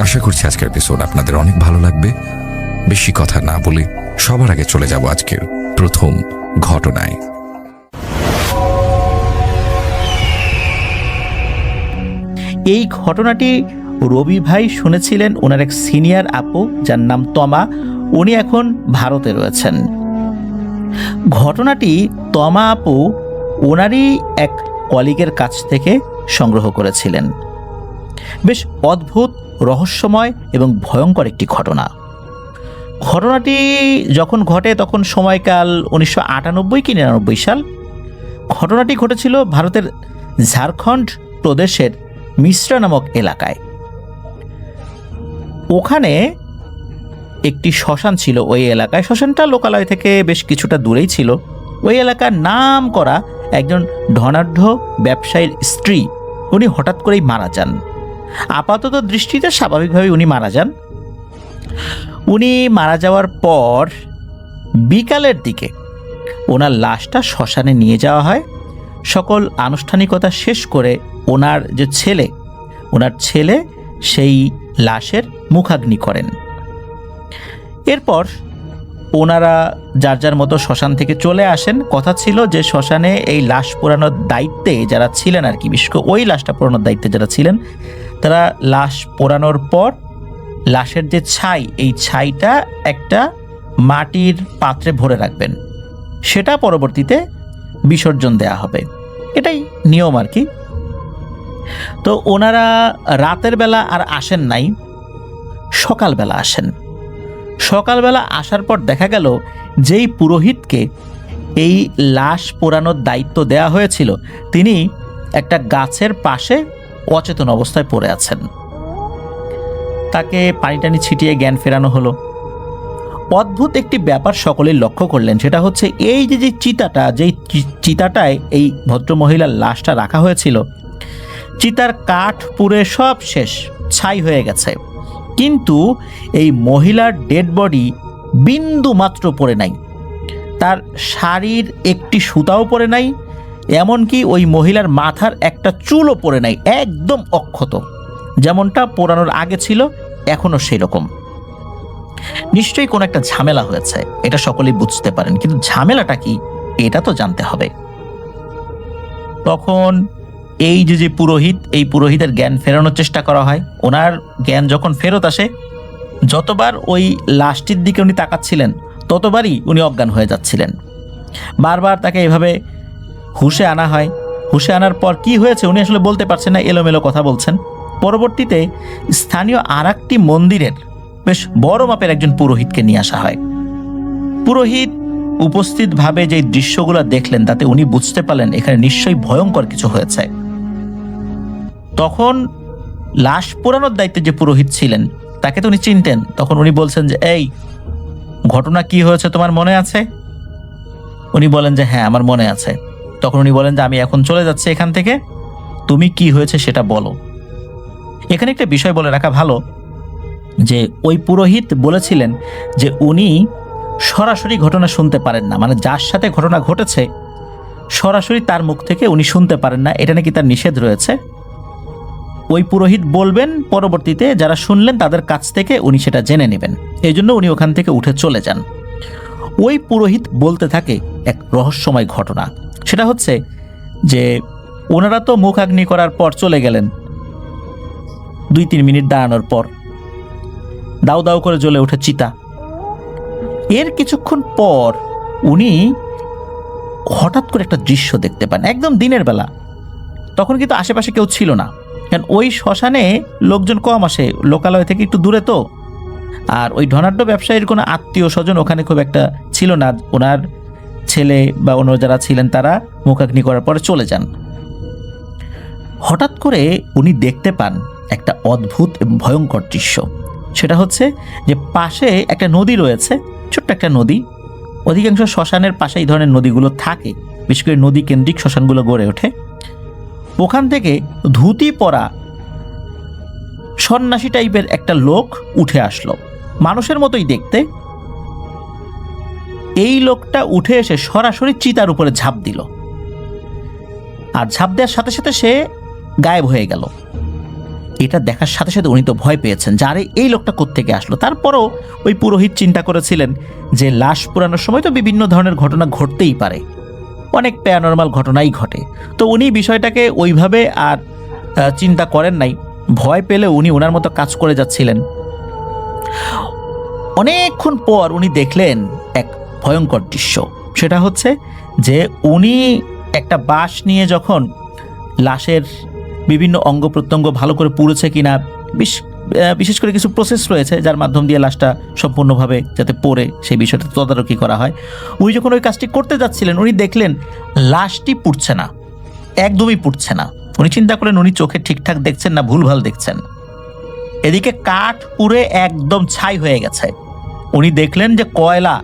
আশা করছি আজকের এপিসোড আপনাদের অনেক ভালো লাগবে। বেশি কথা না বলে সবার আগে চলে যাব আজকের প্রথম ঘটনায়। এই ঘটনাটি রবি ভাই শুনেছিলেন ওনার এক সিনিয়র আপু, যার নাম তমা। উনি এখন ভারতে রয়েছেন। ঘটনাটি তমা আপু ওনারই এক কলিগের কাছ থেকে সংগ্রহ করেছিলেন। বেশ অদ্ভুত, রহস্যময় এবং ভয়ঙ্কর একটি ঘটনা। ঘটনাটি যখন ঘটে তখন সময়কাল 1998 কি 99 সাল। ঘটনাটি ঘটেছিল ভারতের ঝাড়খণ্ড প্রদেশের মিশ্রা নামক এলাকায়। ওখানে একটি শ্মশান ছিল ওই এলাকায়। শ্মশানটা লোকালয় থেকে বেশ কিছুটা দূরেই ছিল। ওই এলাকার নাম করা একজন ধনাঢ্য ব্যবসায়ীর স্ত্রী, উনি হঠাৎ করেই মারা যান। আপাতত দৃষ্টিতে স্বাভাবিকভাবে উনি মারা যান। উনি মারা যাওয়ার পর বিকালের দিকে ওনার লাশটা শ্মশানে নিয়ে যাওয়া হয়। সকল আনুষ্ঠানিকতা শেষ করে ওনার ছেলে সেই লাশের মুখাগ্নি করেন। এরপর ওনারা যার যার মতো শ্মশান থেকে চলে আসেন। কথা ছিল যে শ্মশানে এই লাশ পোড়ানোর দায়িত্বে যারা ছিলেন আর কি, বিশেষ করে ওই লাশটা পোড়ানোর দায়িত্বে যারা ছিলেন, তারা লাশ পোড়ানোর পর লাশের যে ছাই, এই ছাইটা একটা মাটির পাত্রে ভরে রাখবেন, সেটা পরবর্তীতে বিসর্জন দেয়া হবে। এটাই নিয়ম আর কি। তো ওনারা রাতের বেলা আর আসেন নাই, সকালবেলা আসেন। সকালবেলা আসার পর দেখা গেল যেই পুরোহিতকে এই লাশ পোড়ানোর দায়িত্ব দেয়া হয়েছিল, তিনি একটা গাছের পাশে অচেতন অবস্থায় পড়ে আছেন। তাকে পানি টানি ছিটিয়ে জ্ঞান ফেরানো হলো। অদ্ভুত একটি ব্যাপার সকলেই লক্ষ্য করলেন, সেটা হচ্ছে এই যে যেই চিতাটায় এই ভদ্রমহিলার লাশটা রাখা হয়েছিল, চিতার কাঠ পুড়ে সব শেষ, ছাই হয়ে গেছে, কিন্তু এই মহিলার ডেড বডি বিন্দু মাত্র পড়ে নাই। তার শাড়ির একটি সুতাও পড়ে নাই, এমনকি ওই মহিলার মাথার একটা চুলও পড়ে নাই, একদম অক্ষত, যেমনটা পোড়ানোর আগে ছিল এখনো সেই রকম। নিশ্চয়ই কোনো একটা ঝামেলা হয়েছে, এটা সকলেই বুঝতে পারেন, কিন্তু ঝামেলাটা কি এটা তো জানতে হবে। তখন এই যে পুরোহিত, এই পুরোহিতের জ্ঞান ফেরানোর চেষ্টা করা হয়। ওনার জ্ঞান যখন ফেরত আসে, যতবার ওই লাশটির দিকে উনি তাকাচ্ছিলেন ততবারই উনি অজ্ঞান হয়ে যাচ্ছিলেন। বারবার তাকে এভাবে হুঁশে আনা হয়। হুঁশে আনার পর কি হয়েছে উনি আসলে বলতে পারছেন না, এলোমেলো কথা বলছেন। পরবর্তীতে স্থানীয় আরেকটি মন্দিরের বেশ বড় মাপের একজন পুরোহিতকে নিয়ে আসা হয়। পুরোহিত উপস্থিতভাবে যে দৃশ্যগুলো দেখলেন তাতে উনি বুঝতে পারলেন এখানে নিশ্চয়ই ভয়ঙ্কর কিছু হয়েছে। তখন লাশ পোড়ানোর দায়িত্বে যে পুরোহিত ছিলেন তাকে তো উনি চিনতেন। তখন উনি বলছেন যে, এই ঘটনা কি হয়েছে তোমার মনে আছে? উনি বলেন যে হ্যাঁ, আমার মনে আছে। তখন উনি বলেন যে আমি এখন চলে যাচ্ছি এখান থেকে, তুমি কি হয়েছে সেটা বলো। এখানে একটা বিষয় বলে রাখা ভালো যে ওই পুরোহিত বলেছিলেন যে উনি সরাসরি ঘটনা শুনতে পারেন না, মানে যার সাথে ঘটনা ঘটেছে সরাসরি তার মুখ থেকে উনি শুনতে পারেন না, এটা নাকি তার নিষেধ রয়েছে। ওই পুরোহিত বলবেন, পরবর্তীতে যারা শুনলেন তাদের কাছ থেকে উনি সেটা জেনে নেবেন। এই জন্য উনি ওখান থেকে উঠে চলে যান। ওই পুরোহিত বলতে থাকে এক রহস্যময় ঘটনা। সেটা হচ্ছে যে ওনারা তো মুখাগ্নি করার পর চলে গেলেন। 2-3 মিনিট দাঁড়ানোর পর দাউ দাউ করে জ্বলে ওঠে চিতা। এর কিছুক্ষণ পর উনি হঠাৎ করে একটা দৃশ্য দেখতে পান, একদম দিনের বেলা। তখন কিন্তু আশেপাশে কেউ ছিল না, কারণ ওই শ্মশানে লোকজন কম আসে, লোকালয় থেকে একটু দূরে তো। আর ওই ধনাঢ্য ব্যবসায়ীর কোনো আত্মীয় স্বজন ওখানে খুব একটা ছিল না। ওনার ছেলে বা অন্য যারা ছিলেন তারা মুখাগ্নি করার পরে চলে যান। হঠাৎ করে উনি দেখতে পান একটা অদ্ভুত এবং ভয়ঙ্কর দৃশ্য। সেটা হচ্ছে যে পাশে একটা নদী রয়েছে, ছোট্ট একটা নদী। অধিকাংশ শ্মশানের পাশে এই ধরনের নদীগুলো থাকে, বিশেষ করে নদী কেন্দ্রিক শ্মশানগুলো গড়ে ওঠে। ওখান থেকে ধুতি পরা সন্ন্যাসী টাইপের একটা লোক উঠে আসলো, মানুষের মতোই দেখতে। এই লোকটা উঠে এসে সরাসরি চিতার উপরে ঝাঁপ দিল, আর ঝাঁপ দেওয়ার সাথে সাথে সে গায়েব হয়ে গেল। এটা দেখার সাথে সাথে উনি তো ভয় পেয়েছেন যে আরে এই লোকটা কোত্থেকে আসলো। তারপরও ওই পুরোহিত চিন্তা করেছিলেন যে লাশ পোড়ানোর সময় তো বিভিন্ন ধরনের ঘটনা ঘটতেই পারে, অনেক প্যারানরমাল ঘটনাই ঘটে। তো উনি বিষয়টাকে ওইভাবে আর চিন্তা করেন নাই, ভয় পেলে উনি ওনার মতো কাজ করে যাচ্ছিলেন। অনেকক্ষণ পর উনি দেখলেন এক ভয়ঙ্কর দৃশ্য। সেটা হচ্ছে যে উনি একটা বাঁশ নিয়ে যখন লাশের বিভিন্ন অঙ্গ প্রত্যঙ্গ ভালো করে পুড়েছে কিনা, বিশেষ করে কিছু প্রসেস রয়েছে যার মাধ্যম দিয়ে লাশটা সম্পূর্ণভাবে যাতে পড়ে সেই বিষয়টা তদারকি করা হয়, উনি যখন ওই কাজটি করতে যাচ্ছিলেন উনি দেখলেন লাশটি পুড়ছে না, একদমই পুড়ছে না। উনি চিন্তা করলেন উনি চোখে ঠিকঠাক দেখছেন না ভুলভাল দেখছেন। এদিকে কাঠ পুড়ে একদম ছাই হয়ে গেছে। উনি দেখলেন যে কয়লা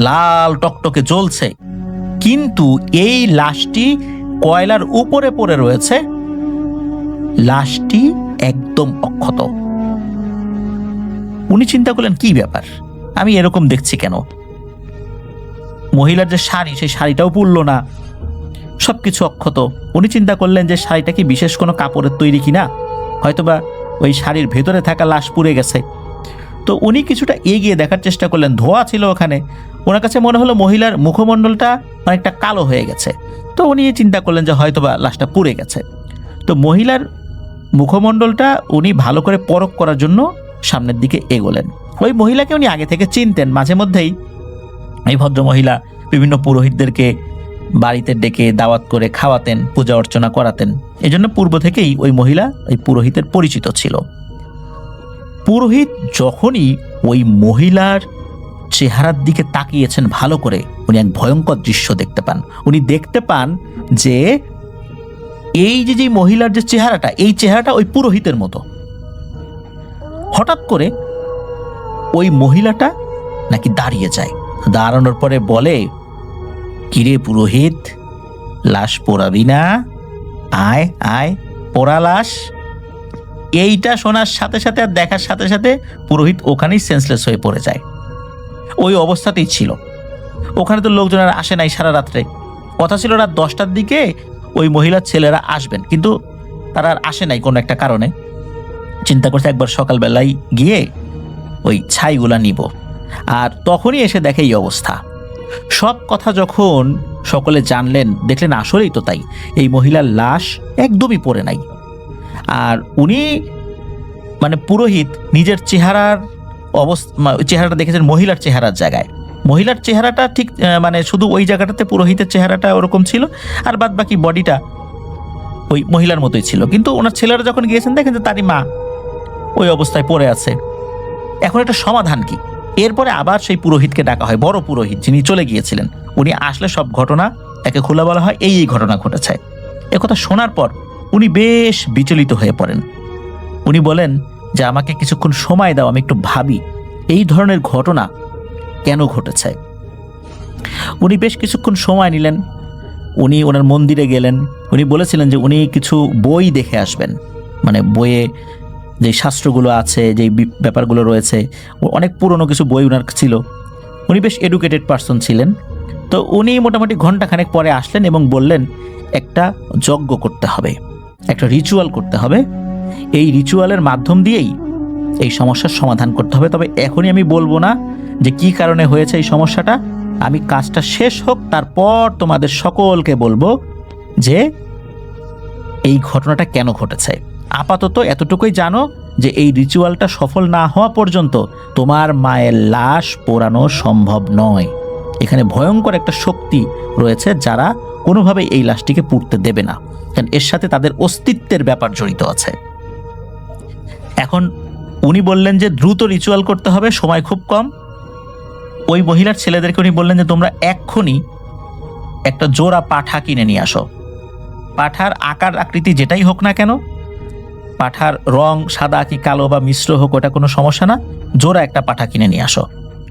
লাল টকটকে জ্বলছে, কিন্তু এই লাশটি কয়লার উপরে পড়ে রয়েছে, লাশটি একদম অক্ষত। উনি চিন্তা করলেন কি ব্যাপার, আমি এরকম দেখছি কেন? মহিলার যে শাড়ি, সেই শাড়িটাও পুড়ল না, সবকিছু অক্ষত। উনি চিন্তা করলেন যে শাড়িটা কি বিশেষ কোনো কাপড়ের তৈরি কিনা, হয়তোবা ওই শাড়ির ভেতরে থাকা লাশ পুড়ে গেছে। তো উনি কিছুটা এগিয়ে দেখার চেষ্টা করলেন, ধোঁয়া ছিল ওখানে। ওনার কাছে মনে হলো মহিলার মুখমণ্ডলটা অনেকটা কালো হয়ে গেছে। তো উনি চিন্তা করলেন যে হয়তোবা লাশটা পুড়ে গেছে। তো মহিলার মুখমণ্ডলটা উনি ভালো করে পরখ করার জন্য সামনের দিকে এগোলেন। ওই মহিলাকে উনি আগে থেকে চিনতেন, মাঝে মধ্যেই এই ভদ্র মহিলা বিভিন্ন পুরোহিতদেরকে বাড়িতে ডেকে দাওয়াত করে খাওয়াতেন, পূজা অর্চনা করাতেন। এজন্য পূর্ব থেকেই ওই মহিলা ওই পুরোহিতের পরিচিত ছিল। পুরোহিত যখনই ওই মহিলার চেহারার দিকে তাকিয়েছেন ভালো করে, উনি এক ভয়ঙ্কর দৃশ্য দেখতে পান। উনি দেখতে পান যে এই যে মহিলার যে চেহারাটা, এই চেহারাটা ওই পুরোহিতের মতো। হঠাৎ করে ওই মহিলাটা নাকি দাঁড়িয়ে যায়, দাঁড়ানোর পরে বলে, কিরে পুরোহিত, লাশ পোড়াবি না? আয় আয়, পোড়া লাশ। এইটা শোনার সাথে সাথে আর দেখার সাথে সাথে পুরোহিত ওখানেই সেন্সলেস হয়ে পড়ে যায়। ওই অবস্থাতেই ছিল। ওখানে তো লোকজন আর আসে নাই সারা রাত্রে। কথা ছিল রাত 10টার দিকে ওই মহিলার ছেলেরা আসবেন, কিন্তু তারা আর আসে নাই কোনো একটা কারণে। চিন্তা করছে একবার সকালবেলায় গিয়ে ওই ছাইগুলা নিব। আর তখনই এসে দেখে এই অবস্থা। সব কথা যখন সকলে জানলেন, দেখলেন আসলেই তো তাই, এই মহিলার লাশ একদমই পড়ে নাই। আর উনি মানে পুরোহিত নিজের চেহারার চেহারাটা দেখেছেন মহিলার চেহারার জায়গায়। মহিলার চেহারাটা ঠিক মানে শুধু ওই জায়গাটাতে পুরোহিতের চেহারাটা ওরকম ছিল, আর বাদ বাকি বডিটা ওই মহিলার মতোই ছিল। কিন্তু ওনার ছেলেরা যখন গিয়েছেন দেখেন যে তারই মা ওই অবস্থায় পড়ে আছে। এখন এটা সমাধান কি? এরপরে আবার সেই পুরোহিতকে ডাকা হয়, বড় পুরোহিত যিনি চলে গিয়েছিলেন। উনি আসলে সব ঘটনা একে খোলা বলা হয়, এই ঘটনা ঘটেছে। একথা শোনার পর উনি বেশ বিচলিত হয়ে পড়েন। উনি বলেন যে আমাকে কিছুক্ষণ সময় দাও, আমি একটু ভাবি এই ধরনের ঘটনা কেন ঘটেছে। উনি বেশ কিছুক্ষণ সময় নিলেন। উনি ওনার মন্দিরে গেলেন। উনি বলেছিলেন যে উনি কিছু বই দেখে আসবেন, মানে বইয়ে যে শাস্ত্রগুলো আছে, যে ব্যাপারগুলো রয়েছে, অনেক পুরনো কিছু বই ওনার ছিল। উনি বেশ এডুকেটেড পারসন ছিলেন। তো উনি মোটামুটি ঘন্টাখানেক পরে আসলেন এবং বললেন একটা যজ্ঞ করতে হবে, একটা রিচুয়াল করতে হবে। এই রিচুয়ালের মাধ্যম দিয়েই এই সমস্যার সমাধান করতে হবে। তবে এখনই আমি বলবো না যে কি কারণে হয়েছে এই সমস্যাটা। আমি কাজটা শেষ হোক, তারপর তোমাদের সকলকে বলবো যে এই ঘটনাটা কেন ঘটেছে। আপাতত এতটুকুই জানো যে এই রিচুয়ালটা সফল না হওয়া পর্যন্ত তোমার মায়ের লাশ পোড়ানো সম্ভব নয়। এখানে ভয়ঙ্কর একটা শক্তি রয়েছে যারা কোনোভাবেই এই লাশটিকে পুড়তে দেবে না, কারণ এর সাথে তাদের অস্তিত্বের ব্যাপার জড়িত আছে। এখন উনি বললেন যে দ্রুত রিচুয়াল করতে হবে, সময় খুব কম। ওই মহিলার ছেলেদেরকে উনি বললেন যে তোমরা এক্ষুনি একটা জোড়া পাঠা কিনে নিয়ে আসো। পাঠার আকার আকৃতি যেটাই হোক না কেন, পাঠার রং সাদা কি কালো বা মিশ্র হোক, ওটা কোনো সমস্যা না, জোড়া একটা পাঠা কিনে নিয়ে আসো।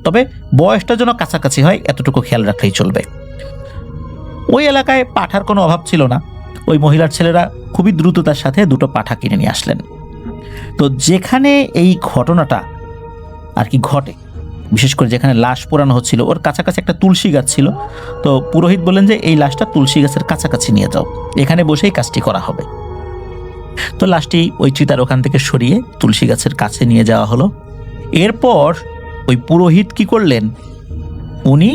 তবে বয়সটা যেন কাছাকাছি হয় এতটুকু খেয়াল রাখলেই চলবে। ওই এলাকায় পাঠার কোনো অভাব ছিল না। ওই মহিলার ছেলেরা খুবই দ্রুততার সাথে দুটো পাঠা কিনে নিয়ে আসলেন। তো যেখানে এই ঘটনাটা আর কি ঘটে, বিশেষ করে যেখানে লাশ পোড়ানো হচ্ছিল, ওর কাছাকাছি একটা তুলসী গাছ ছিল। তো পুরোহিত বললেন যে এই লাশটা তুলসী গাছের কাছাকাছি নিয়ে যাও, এখানে বসেই কাজটি করা হবে। তো লাশটি ওই চিতার ওখান থেকে সরিয়ে তুলসী গাছের কাছে নিয়ে যাওয়া হলো। এরপর ওই পুরোহিত কি করলেন, উনি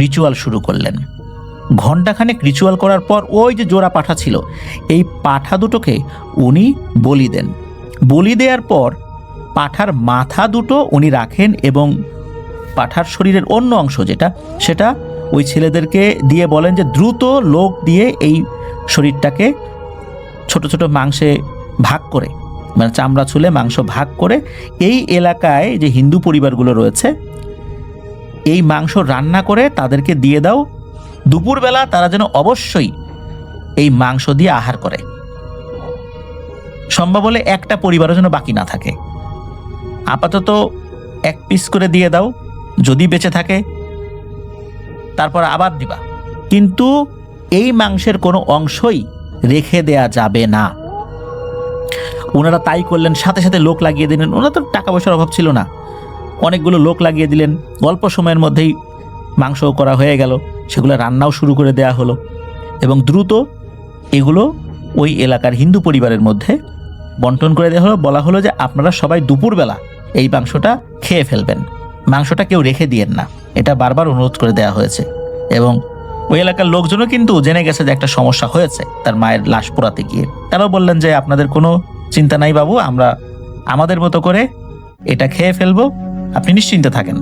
রিচুয়াল শুরু করলেন। ঘণ্টাখানেক রিচুয়াল করার পর ওই যে জোড়া পাঠা ছিল, এই পাঠা দুটোকে উনি বলি দেন। বলি দেওয়ার পর পাঠার মাথা দুটো উনি রাখেন এবং পাঠার শরীরের অন্য অংশ সেটা ওই ছেলেদেরকে দিয়ে বলেন যে দ্রুত লোক দিয়ে এই শরীরটাকে ছোট ছোট মাংসে ভাগ করে, মানে চামড়া ছুলে মাংস ভাগ করে এই এলাকায় যে হিন্দু পরিবারগুলো রয়েছে এই মাংস রান্না করে তাদেরকে দিয়ে দাও। দুপুরবেলা তারা যেন অবশ্যই এই মাংস দিয়ে আহার করে, সম্ভব হলে একটা পরিবারও যেন বাকি না থাকে। আপাতত 1 পিস করে দিয়ে দাও, যদি বেঁচে থাকে তারপর আবার দিবা, কিন্তু এই মাংসের কোনো অংশই রেখে দেয়া যাবে না। ওনারা তাই করলেন, সাথে সাথে লোক লাগিয়ে দিলেন। ওনারা তো টাকা পয়সার অভাব ছিল না, অনেকগুলো লোক লাগিয়ে দিলেন। অল্প সময়ের মধ্যেই মাংস করা হয়ে গেল, সেগুলো রান্নাও শুরু করে দেয়া হলো এবং দ্রুত এগুলো ওই এলাকার হিন্দু পরিবারের মধ্যে বন্টন করে দেওয়া হলো। বলা হলো যে আপনারা সবাই দুপুরবেলা এই মাংসটা খেয়ে ফেলবেন, মাংসটা কেউ রেখে দিয়েন না, এটা বারবার অনুরোধ করে দেওয়া হয়েছে। এবং ওই এলাকার লোকজনও কিন্তু জেনে গেছে যে একটা সমস্যা হয়েছে তার মায়ের লাশ পোড়াতে গিয়ে। তারাও বললেন যে আপনাদের কোনো চিন্তা নাই বাবু, আমরা আমাদের মতো করে এটা খেয়ে ফেলবো, আপনি নিশ্চিন্তে থাকেন।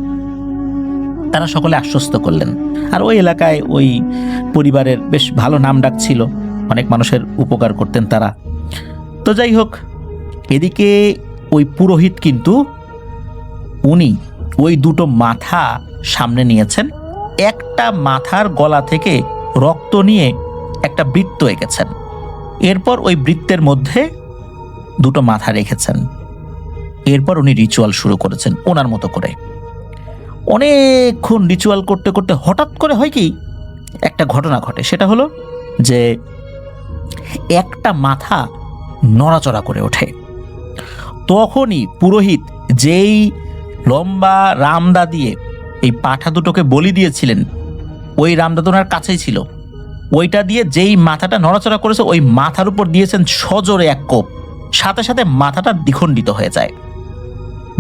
তারা সকলে আশ্বস্ত করলেন। আর ওই এলাকায় ওই পরিবারের বেশ ভালো নাম ডাক ছিল, অনেক মানুষের উপকার করতেন তারা। তো যাই হোক, এদিকে ওই পুরোহিত কিন্তু উনি ওই দুটো মাথা সামনে নিয়েছেন, একটা মাথার গলা থেকে রক্ত নিয়ে একটা বৃত্ত এঁকেছেন। এরপর ওই বৃত্তের মধ্যে দুটো মাথা রেখেছেন। এরপর উনি রিচুয়াল শুরু করেছেন ওনার মতো করে। অনেকক্ষণ রিচুয়াল করতে করতে হঠাৎ করে হয় কি, একটা ঘটনা ঘটে। সেটা হলো যে একটা মাথা নড়াচড়া করে ওঠে। তখনই পুরোহিত যেই লম্বা রামদা দিয়ে এই পাঠা দুটোকে বলি দিয়েছিলেন, ওই রামদা তো ওনার কাছেই ছিল, ওইটা দিয়ে যেই মাথাটা নড়াচড়া করেছে ওই মাথার উপর দিয়েছেন সজোরে এক কোপ। সাথে সাথে মাথাটা দ্বিখণ্ডিত হয়ে যায়।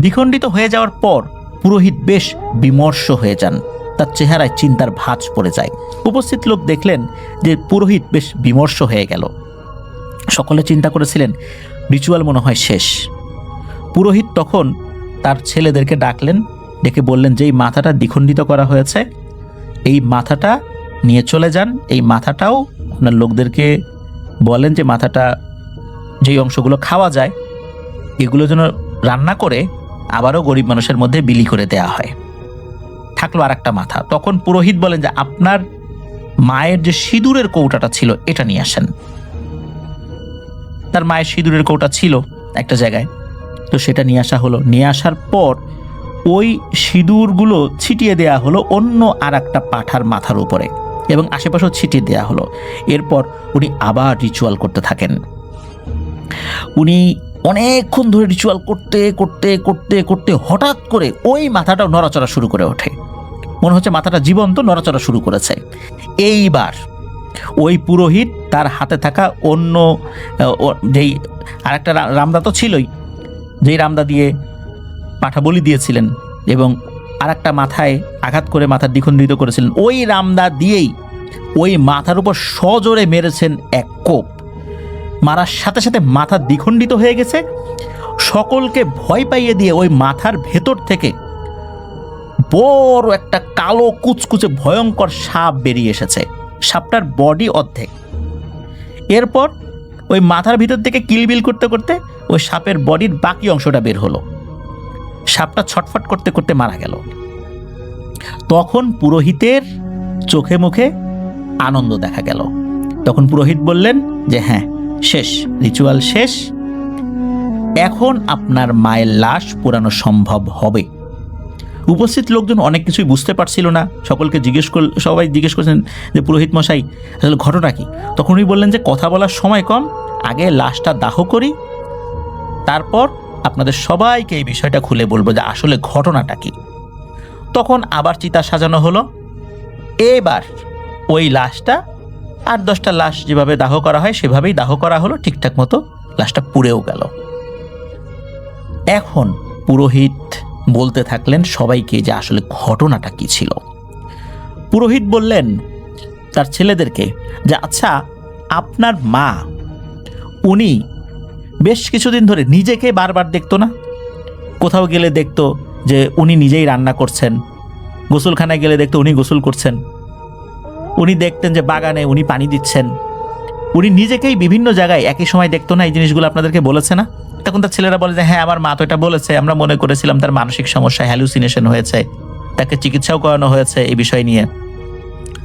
দ্বিখণ্ডিত হয়ে যাওয়ার পর পুরোহিত বেশ বিমর্ষ হয়ে যান, তার চেহারায় চিন্তার ভাঁজ পড়ে যায়। উপস্থিত লোক দেখলেন যে পুরোহিত বেশ বিমর্ষ হয়ে গেল। সকলে চিন্তা করেছিলেন রিচুয়াল মনে হয় শেষ। পুরোহিত তখন তার ছেলেদেরকে ডাকলেন, ডেকে বললেন যে এই মাথাটা দ্বিখণ্ডিত করা হয়েছে, এই মাথাটা নিয়ে চলে যান। এই মাথাটাও আপনার লোকদেরকে বলেন যে মাথাটা যেই অংশগুলো খাওয়া যায় এগুলো যেন রান্না করে আবারও গরিব মানুষের মধ্যে বিলি করে দেয়া হয়। থাকলো আর একটা মাথা। তখন পুরোহিত বলেন যে আপনার মায়ের যে সিঁদুরের কৌটাটা ছিল এটা নিয়ে আসেন। তার মায়ের সিঁদুরের কৌটা ছিল একটা জায়গায়, তো সেটা নিয়ে আসা হলো। নিয়ে আসার পর ওই সিঁদুরগুলো ছিটিয়ে দেয়া হলো অন্য আর একটা পাঠার মাথার উপরে এবং আশেপাশেও ছিটিয়ে দেয়া হলো। এরপর উনি আবার রিচুয়াল করতে থাকেন। উনি অনেকক্ষণ ধরে রিচুয়াল করতে করতে করতে করতে হঠাৎ করে ওই মাথাটাও নড়াচড়া শুরু করে ওঠে। মনে হচ্ছে মাথাটা জীবন্ত নড়াচড়া শুরু করেছে। এইবার ওই পুরোহিত তার হাতে থাকা অন্য যেই আরেকটা রামদা তো ছিলই, যেই রামদা দিয়ে পাঠা বলি দিয়েছিলেন এবং আর একটা মাথায় আঘাত করে মাথা দ্বিখণ্ডিত করেছিলেন, ওই রামদা দিয়েই ওই মাথার উপর সজোরে মেরেছেন এক কোপ। মারার সাথে সাথে মাথা দ্বিখণ্ডিত হয়ে গেছে। সকলকে ভয় পাইয়ে দিয়ে ওই মাথার ভেতর থেকে বড় একটা কালো কুচকুচে ভয়ঙ্কর সাপ বেরিয়ে এসেছে। সাপটার বডি অর্ধেক। এরপর ওই মাথার ভিতর থেকে কিলবিল করতে করতে ওই সাপের বডির বাকি অংশটা বের হলো। সাপটা ছটফট করতে করতে মারা গেল। তখন পুরোহিতের চোখে মুখে আনন্দ দেখা গেল। তখন পুরোহিত বললেন যে হ্যাঁ, শেষ, রিচুয়াল শেষ, এখন আপনার মায়ের লাশ পোড়ানো সম্ভব হবে। উপস্থিত লোকজন অনেক কিছুই বুঝতে পারছিল না। সবাই জিজ্ঞেস করছেন যে পুরোহিত মশাই আসলে ঘটনা কি। তখন উনি বললেন যে কথা বলার সময় কম, আগে লাশটা দাহ করি, তারপর আপনাদের সবাইকে এই বিষয়টা খুলে বলবো যে আসলে ঘটনাটা কি। তখন আবার চিতা সাজানো হলো। এবার ওই লাশটা 8-10টা লাশ যেভাবে দাহ করা হয় সেভাবেই দাহ করা হলো, ঠিকঠাক মতো লাশটা পুড়েও গেল। এখন পুরোহিত বলতে থাকলেন সবাইকে যে আসলে ঘটনাটা কি ছিল। পুরোহিত বললেন তার ছেলেদেরকে যে আচ্ছা, আপনার মা উনি বেশ কিছুদিন ধরে নিজেকে বারবার দেখতো না? কোথাও গেলে দেখতো যে উনি নিজেই রান্না করছেন, গোসলখানায় গেলে দেখতো উনি গোসল করছেন, উনি দেখতেন যে বাগানে উনি পানি দিচ্ছেন, উনি নিজেকেই বিভিন্ন জায়গায় একই সময় দেখতো না? এই জিনিসগুলো আপনাদেরকে বলেছে না? তখন তার ছেলেরা বলে যে হ্যাঁ, আমার মা তো এটা বলেছে, আমরা মনে করেছিলাম তার মানসিক সমস্যা, হ্যালুসিনেশন হয়েছে, তাকে চিকিৎসাও করানো হয়েছে এই বিষয় নিয়ে।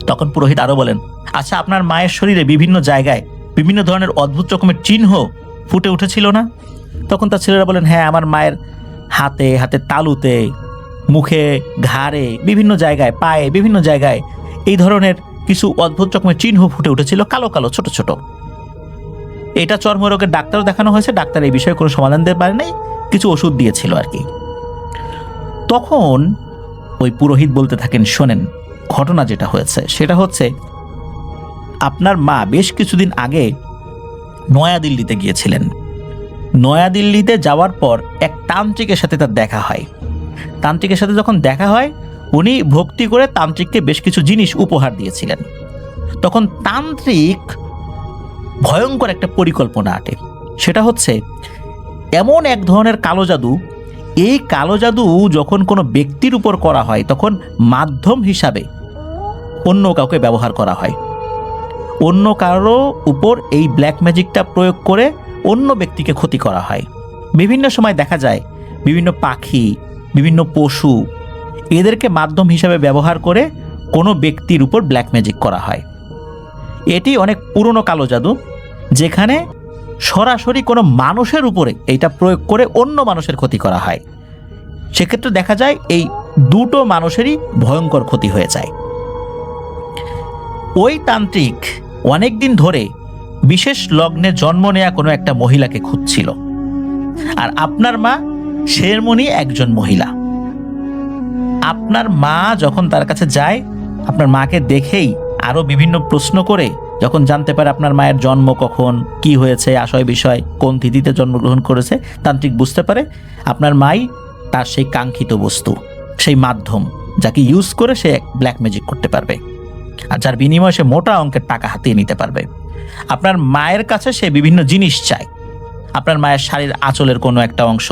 তখন পুরোহিত আরো বলেন আচ্ছা, আপনার মায়ের শরীরে বিভিন্ন জায়গায় বিভিন্ন ধরনের অদ্ভুত রকমের চিহ্ন ফুটে উঠেছিল না? তখন তার ছেলেরা বলেন হ্যাঁ, আমার মায়ের হাতে, হাতে তালুতে, মুখে, ঘাড়ে, বিভিন্ন জায়গায়, পায়ে, বিভিন্ন জায়গায় এই ধরনের কিছু অদ্ভুত রকমের চিহ্ন ফুটে উঠেছিল, কালো কালো ছোট ছোট। এটা চর্মরোগের ডাক্তারও দেখানো হয়েছে, ডাক্তার এই বিষয়ে কোনো সমাধান দিতে পারে নাই, কিছু ওষুধ দিয়েছিল আর কি। তখন ওই পুরোহিত বলতে থাকেন শোনেন, ঘটনা যেটা হয়েছে সেটা হচ্ছে আপনার মা বেশ কিছুদিন আগে নয়াদিল্লিতে গিয়েছিলেন। নয়াদিল্লিতে যাওয়ার পর এক তান্ত্রিকের সাথে তার দেখা হয়। তান্ত্রিকের সাথে যখন দেখা হয়, উনি ভক্তি করে তান্ত্রিককে বেশ কিছু জিনিস উপহার দিয়েছিলেন। তখন তান্ত্রিক ভয়ঙ্কর একটা পরিকল্পনা আটে, সেটা হচ্ছে এমন এক ধরনের কালো জাদু, এই কালো জাদু যখন কোনো ব্যক্তির উপর করা হয় তখন মাধ্যম হিসাবে অন্য কাউকে ব্যবহার করা হয়। অন্য কারো উপর এই ব্ল্যাক ম্যাজিকটা প্রয়োগ করে অন্য ব্যক্তিকে ক্ষতি করা হয়। বিভিন্ন সময় দেখা যায় বিভিন্ন পাখি, বিভিন্ন পশু, এদেরকে মাধ্যম হিসাবে ব্যবহার করে কোনো ব্যক্তির উপর ব্ল্যাক ম্যাজিক করা হয়। এটি অনেক পুরনো কালো জাদু, যেখানে সরাসরি কোনো মানুষের উপরে এইটা প্রয়োগ করে অন্য মানুষের ক্ষতি করা হয়। সেক্ষেত্রে দেখা যায় এই দুটো মানুষেরই ভয়ঙ্কর ক্ষতি হয়ে যায়। ওই তান্ত্রিক অনেক দিন ধরে বিশেষ লগ্নে জন্ম নেয়া কোনো একটা মহিলাকে খুঁজছিল, আর আপনার মা শেরমণি একজন মহিলা। আপনার মা যখন তার কাছে যায়, আপনার মাকে দেখেই আরো বিভিন্ন প্রশ্ন করে যখন জানতে পারে আপনার মায়ের জন্ম কখন, কি হয়েছে, আশয় বিষয়, কোন তিথিতে জন্মগ্রহণ করেছে, তান্ত্রিক বুঝতে পারে আপনার মাই তার সেই কাঙ্ক্ষিত বস্তু, সেই মাধ্যম, যাকে ইউজ করে সে ব্ল্যাক ম্যাজিক করতে পারবে আর যার বিনিময়ে সে মোটা অঙ্কের টাকা হাতিয়ে নিতে পারবে। আপনার মায়ের কাছে সে বিভিন্ন জিনিস চায়, আপনার মায়ের শাড়ির আঁচলের কোনো একটা অংশ,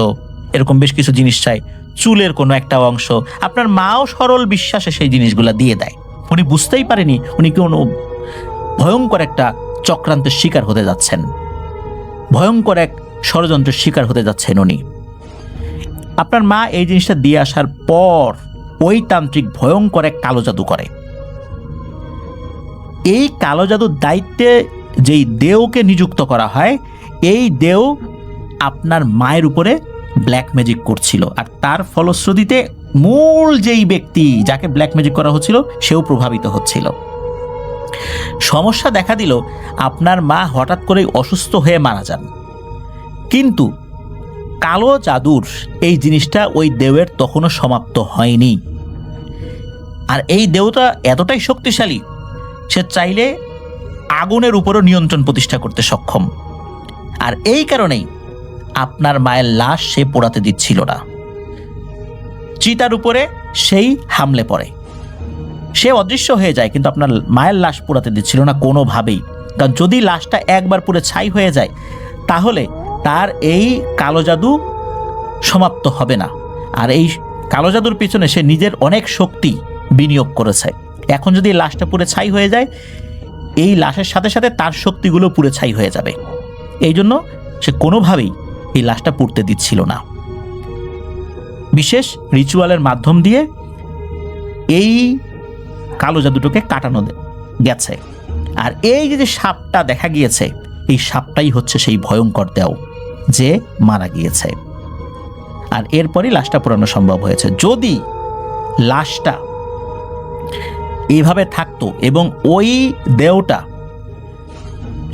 এরকম বেশ কিছু জিনিস চাই, চুলের কোনো একটা অংশ। আপনার মাও সরল বিশ্বাসে সেই জিনিসগুলা দিয়ে দেয়। উনি বুঝতেই পারেনি উনি কোনো ভয়ঙ্কর একটা চক্রান্তের শিকার হতে যাচ্ছেন, ভয়ঙ্কর এক ষড়যন্ত্রের শিকার হতে যাচ্ছেন উনি। আপনার মা এই জিনিসটা দিয়ে আসার পর ওই তান্ত্রিক ভয়ঙ্কর এক কালো জাদু করে। এই কালো জাদুর দায়িত্বে যেই দেওকে নিযুক্ত করা হয়, এই দেও আপনার মায়ের উপরে ব্ল্যাক ম্যাজিক করছিল, আর তার ফলশ্রুতিতে মূল যেই ব্যক্তি যাকে ব্ল্যাক ম্যাজিক করা হচ্ছিল সেও প্রভাবিত হচ্ছিল। সমস্যা দেখা দিল, আপনার মা হঠাৎ করেই অসুস্থ হয়ে মারা যান। কিন্তু কালো জাদুর এই জিনিসটা ওই দেওয়ের তখনও সমাপ্ত হয়নি। আর এই দেওটা এতটাই শক্তিশালী, সে চাইলে আগুনের উপরও নিয়ন্ত্রণ প্রতিষ্ঠা করতে সক্ষম। আর এই কারণেই আপনার মায়ের লাশ সে পোড়াতে দিচ্ছিল না। চিতার উপরে সেই হামলে পড়ে, সে অদৃশ্য হয়ে যায়, কিন্তু আপনার মায়ের লাশ পোড়াতে দিচ্ছিল না কোনোভাবেই। কারণ যদি লাশটা একবার পুড়ে ছাই হয়ে যায়, তাহলে তার এই কালো জাদু সমাপ্ত হবে না। আর এই কালো জাদুর পিছনে সে নিজের অনেক শক্তি বিনিয়োগ করেছে। এখন যদি লাশটা পুড়ে ছাই হয়ে যায়, এই লাশের সাথে সাথে তার শক্তিগুলো পুড়ে ছাই হয়ে যাবে। এই জন্য সে কোনোভাবেই এই লাশটা পুড়তে দিচ্ছিল না। বিশেষ রিচুয়ালের মাধ্যম দিয়ে এই কালো জাদুটাকে কাটানো গেছে। আর এই যে সাপটা দেখা গিয়েছে, এই সাপটাই হচ্ছে সেই ভয়ঙ্কর দেও যে মারা গিয়েছে। আর এরপরই লাশটা পোড়ানো সম্ভব হয়েছে। যদি লাশটা এইভাবে থাকতো এবং ওই দেওটা